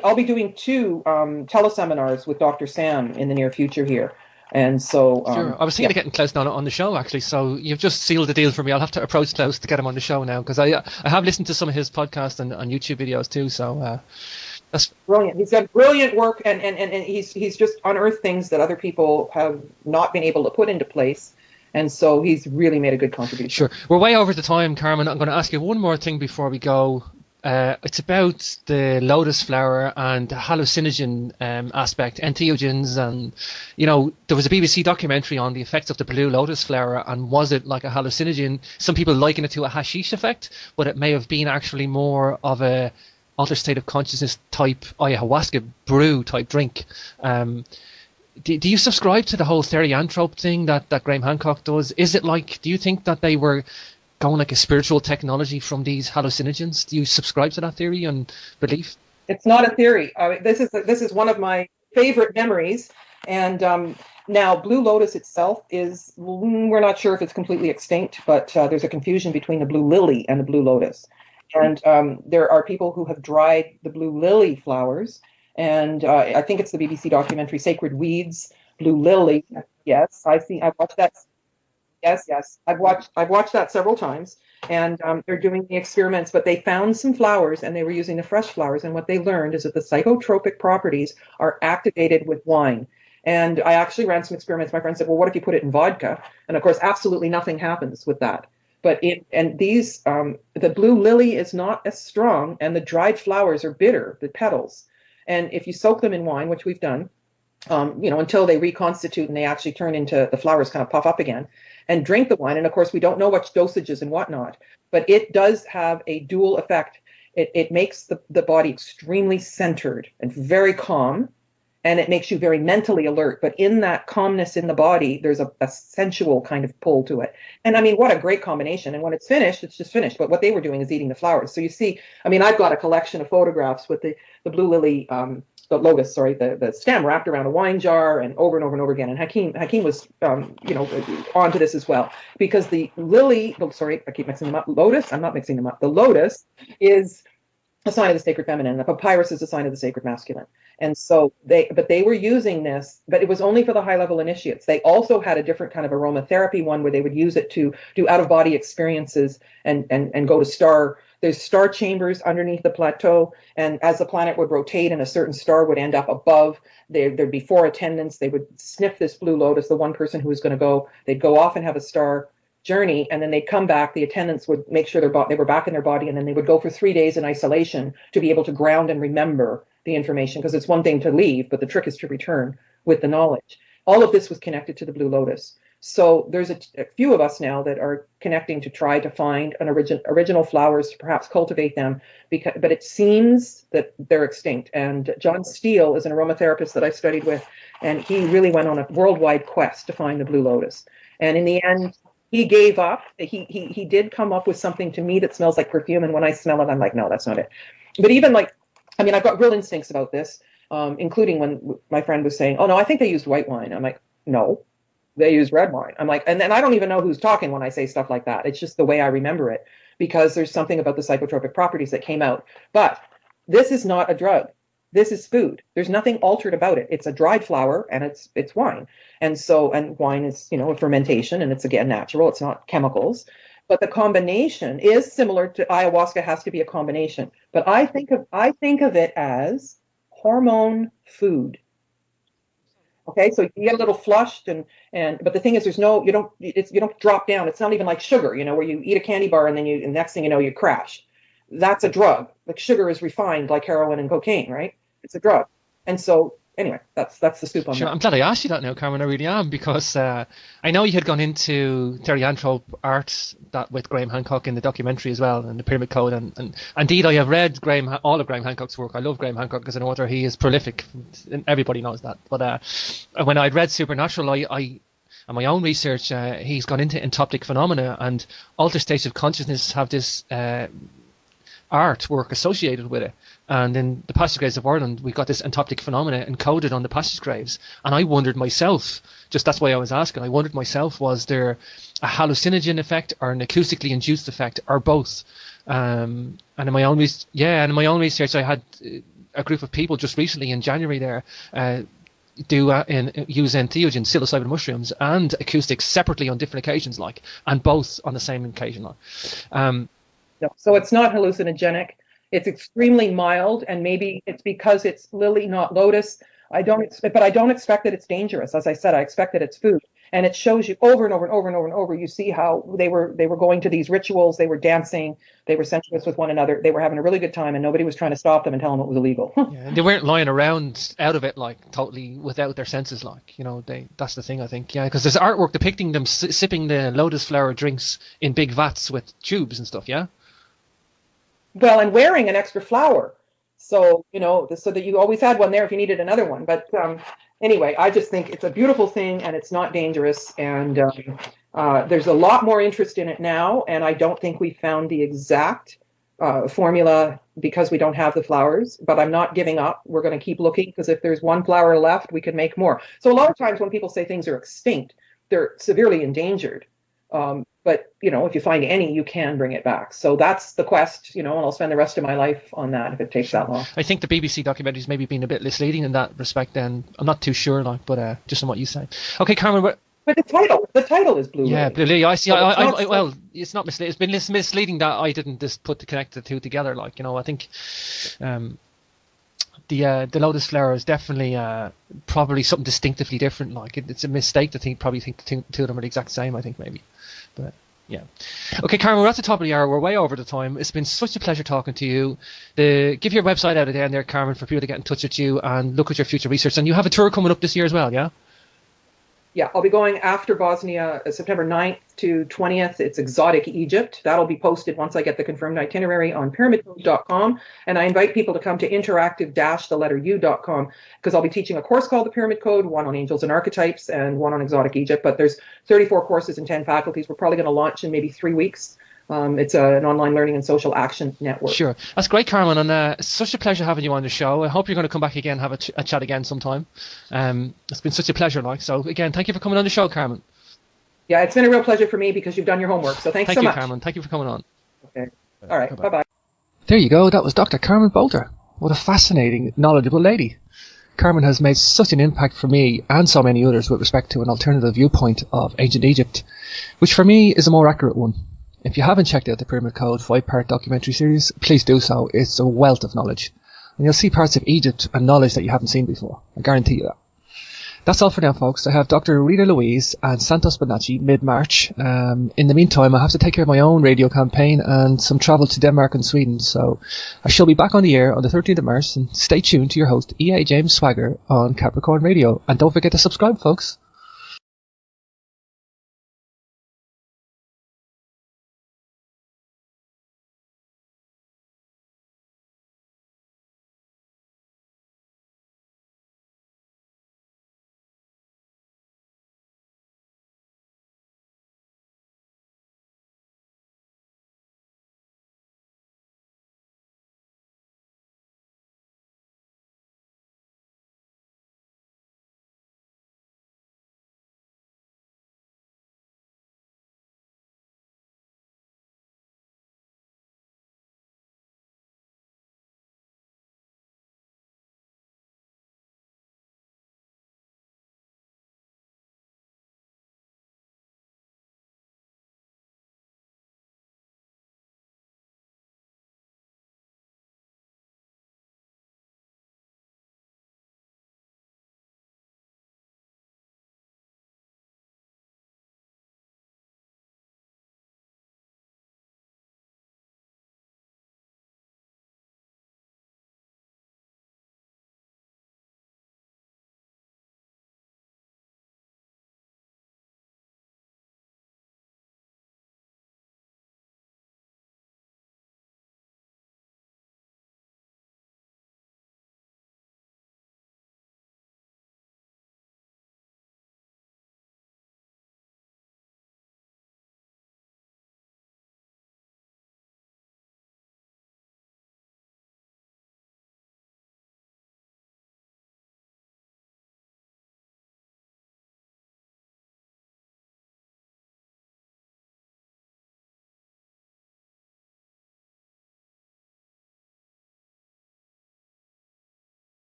2 teleseminars with Dr. Sam in the near future here. And so sure. I was thinking of getting Klaus on the show, actually. So you've just sealed the deal for me. I'll have to approach Klaus to get him on the show now, because I have listened to some of his podcasts and YouTube videos too. So that's brilliant. He's got brilliant work, and he's just unearthed things that other people have not been able to put into place. And so he's really made a good contribution. Sure. We're way over the time, Carmen. I'm going to ask you one more thing before we go. It's about the lotus flower and the hallucinogen aspect, entheogens, and there was a BBC documentary on the effects of the blue lotus flower, and was it like a hallucinogen? Some people liken it to a hashish effect, but it may have been actually more of a altered state of consciousness type ayahuasca brew type drink. Do you subscribe to the whole therianthrope thing that Graham Hancock does? Is it like, do you think that they were going like a spiritual technology from these hallucinogens? Do you subscribe to that theory and belief? It's not a theory. This is one of my favorite memories. And now Blue Lotus itself is, we're not sure if it's completely extinct, but there's a confusion between the blue lily and the blue lotus. And there are people who have dried the blue lily flowers. And I think it's the BBC documentary Sacred Weeds, Blue Lily. Yes, I've watched that. Yes. I've watched that several times, and they're doing the experiments, but they found some flowers, and they were using the fresh flowers, and what they learned is that the psychotropic properties are activated with wine. And I actually ran some experiments. My friend said, well, what if you put it in vodka? And of course, absolutely nothing happens with that. And these, the blue lily is not as strong, and the dried flowers are bitter, the petals. And if you soak them in wine, which we've done, until they reconstitute and they actually turn into the flowers kind of puff up again, and drink the wine. And of course, we don't know what dosages and whatnot, but it does have a dual effect. It makes the body extremely centered and very calm, and it makes you very mentally alert. But in that calmness in the body, there's a sensual kind of pull to it. And I mean, what a great combination. And when it's finished, it's just finished. But what they were doing is eating the flowers. So you see, I mean, I've got a collection of photographs with the blue lily, the lotus, sorry, the stem wrapped around a wine jar and over and over and over again. And Hakeem was, onto this as well, because the lily, sorry, I keep mixing them up. Lotus, I'm not mixing them up. The lotus is a sign of the sacred feminine. The papyrus is a sign of the sacred masculine. And so they were using this, but it was only for the high level initiates. They also had a different kind of aromatherapy one where they would use it to do out of body experiences and go to there's star chambers underneath the plateau. And as the planet would rotate and a certain star would end up above, there'd be 4 attendants. They would sniff this blue lotus, the one person who was going to go, they'd go off and have a star journey, and then they'd come back. The attendants would make sure they were back in their body, and then they would go for 3 days in isolation to be able to ground and remember the information, because it's one thing to leave, but the trick is to return with the knowledge. All of this was connected to the blue lotus. So there's a few of us now that are connecting to try to find an original flowers, to perhaps cultivate them, but it seems that they're extinct. And John Steele is an aromatherapist that I studied with, and he really went on a worldwide quest to find the blue lotus. And in the end, he gave up. He did come up with something to me that smells like perfume, and when I smell it, I'm like, no, that's not it. But even I've got real instincts about this, including when my friend was saying, oh, no, I think they used white wine. I'm like, no, they use red wine. I'm like, and then I don't even know who's talking when I say stuff like that. It's just the way I remember it, because there's something about the psychotropic properties that came out. But this is not a drug. This is food. There's nothing altered about it. It's a dried flower, and it's wine. And wine is, a fermentation, and it's, again, natural. It's not chemicals. But the combination is similar to ayahuasca. Has to be a combination. But I think of it as hormone food. Okay, so you get a little flushed, but the thing is, you don't drop down. It's not even like sugar, where you eat a candy bar and then and next thing you know, you crash. That's a drug. Like sugar is refined like heroin and cocaine, right? It's a drug. And so anyway, that's the scoop on that. I'm glad I asked you that now, Carmen. I really am, because I know you had gone into therianthrope art that with Graham Hancock in the documentary as well, and the Pyramid Code, and indeed I have read all of Graham Hancock's work. I love Graham Hancock as an author. He is prolific, and everybody knows that. But when I'd read Supernatural, I in my own research, he's gone into entoptic phenomena, and altered states of consciousness have this artwork associated with it. And in the Passage Graves of Ireland, we got this entoptic phenomena encoded on the Passage Graves. And I wondered myself, just that's why I was asking, I wondered myself, was there a hallucinogen effect or an acoustically induced effect, or both? And in my own research, I had a group of people just recently in January there use entheogens, psilocybin mushrooms, and acoustics separately on different occasions, and both on the same occasion. No, so it's not hallucinogenic. It's extremely mild, and maybe it's because it's lily, not lotus. I don't expect that it's dangerous. As I said, I expect that it's food, and it shows you over and over and over and over and over. You see how they were going to these rituals. They were dancing. They were sensuous with one another. They were having a really good time, and nobody was trying to stop them and tell them it was illegal. Yeah, they weren't lying around out of it, totally without their senses, that's the thing, I think. Yeah, because there's artwork depicting them sipping the lotus flower drinks in big vats with tubes and stuff. Yeah. Well, and wearing an extra flower. So, so that you always had one there if you needed another one. But anyway, I just think it's a beautiful thing, and it's not dangerous. And there's a lot more interest in it now. And I don't think we found the exact formula because we don't have the flowers. But I'm not giving up. We're going to keep looking, because if there's one flower left, we can make more. So a lot of times when people say things are extinct, they're severely endangered. But, if you find any, you can bring it back. So that's the quest, and I'll spend the rest of my life on that if it takes that long. I think the BBC documentary's maybe been a bit misleading in that respect then. I'm not too sure, but just on what you say. Okay, Carmen. But the title is Blue Lily. Yeah, Blue Lily. I see. Well, it's not misleading. It's been misleading that I didn't just connect the two together. I think the lotus flower is definitely probably something distinctively different. It's a mistake to think the two of them are the exact same. I think maybe, but Yeah. Okay, Carmen, we're at the top of the hour. We're way over the time. It's been such a pleasure talking to you. Give your website out again there, Carmen, for people to get in touch with you and look at your future research. And you have a tour coming up this year as well, yeah? Yeah, I'll be going after Bosnia, September 9th to 20th. It's Exotic Egypt. That'll be posted once I get the confirmed itinerary on pyramidcode.com. And I invite people to come to interactive-u.com because I'll be teaching a course called the Pyramid Code, one on angels and archetypes and one on exotic Egypt. But there's 34 courses and 10 faculties. We're probably going to launch in maybe 3 weeks. It's an online learning and social action network. Sure. That's great, Carmen. And it's such a pleasure having you on the show. I hope you're going to come back again, have a chat again sometime. It's been such a pleasure, So, again, thank you for coming on the show, Carmen. Yeah, it's been a real pleasure for me because you've done your homework. So thanks so much. Thank you, Carmen. Thank you for coming on. Okay. All right. Bye-bye. There you go. That was Dr. Carmen Bolter. What a fascinating, knowledgeable lady. Carmen has made such an impact for me and so many others with respect to an alternative viewpoint of ancient Egypt, which for me is a more accurate one. If you haven't checked out the Pyramid Code 5-part documentary series, please do so. It's a wealth of knowledge. And you'll see parts of Egypt and knowledge that you haven't seen before. I guarantee you that. That's all for now, folks. I have Dr. Rita Louise and Santos Bonacci mid-March. In the meantime, I have to take care of my own radio campaign and some travel to Denmark and Sweden. So I shall be back on the air on the 13th of March. And stay tuned to your host, E.A. James Swagger, on Capricorn Radio. And don't forget to subscribe, folks.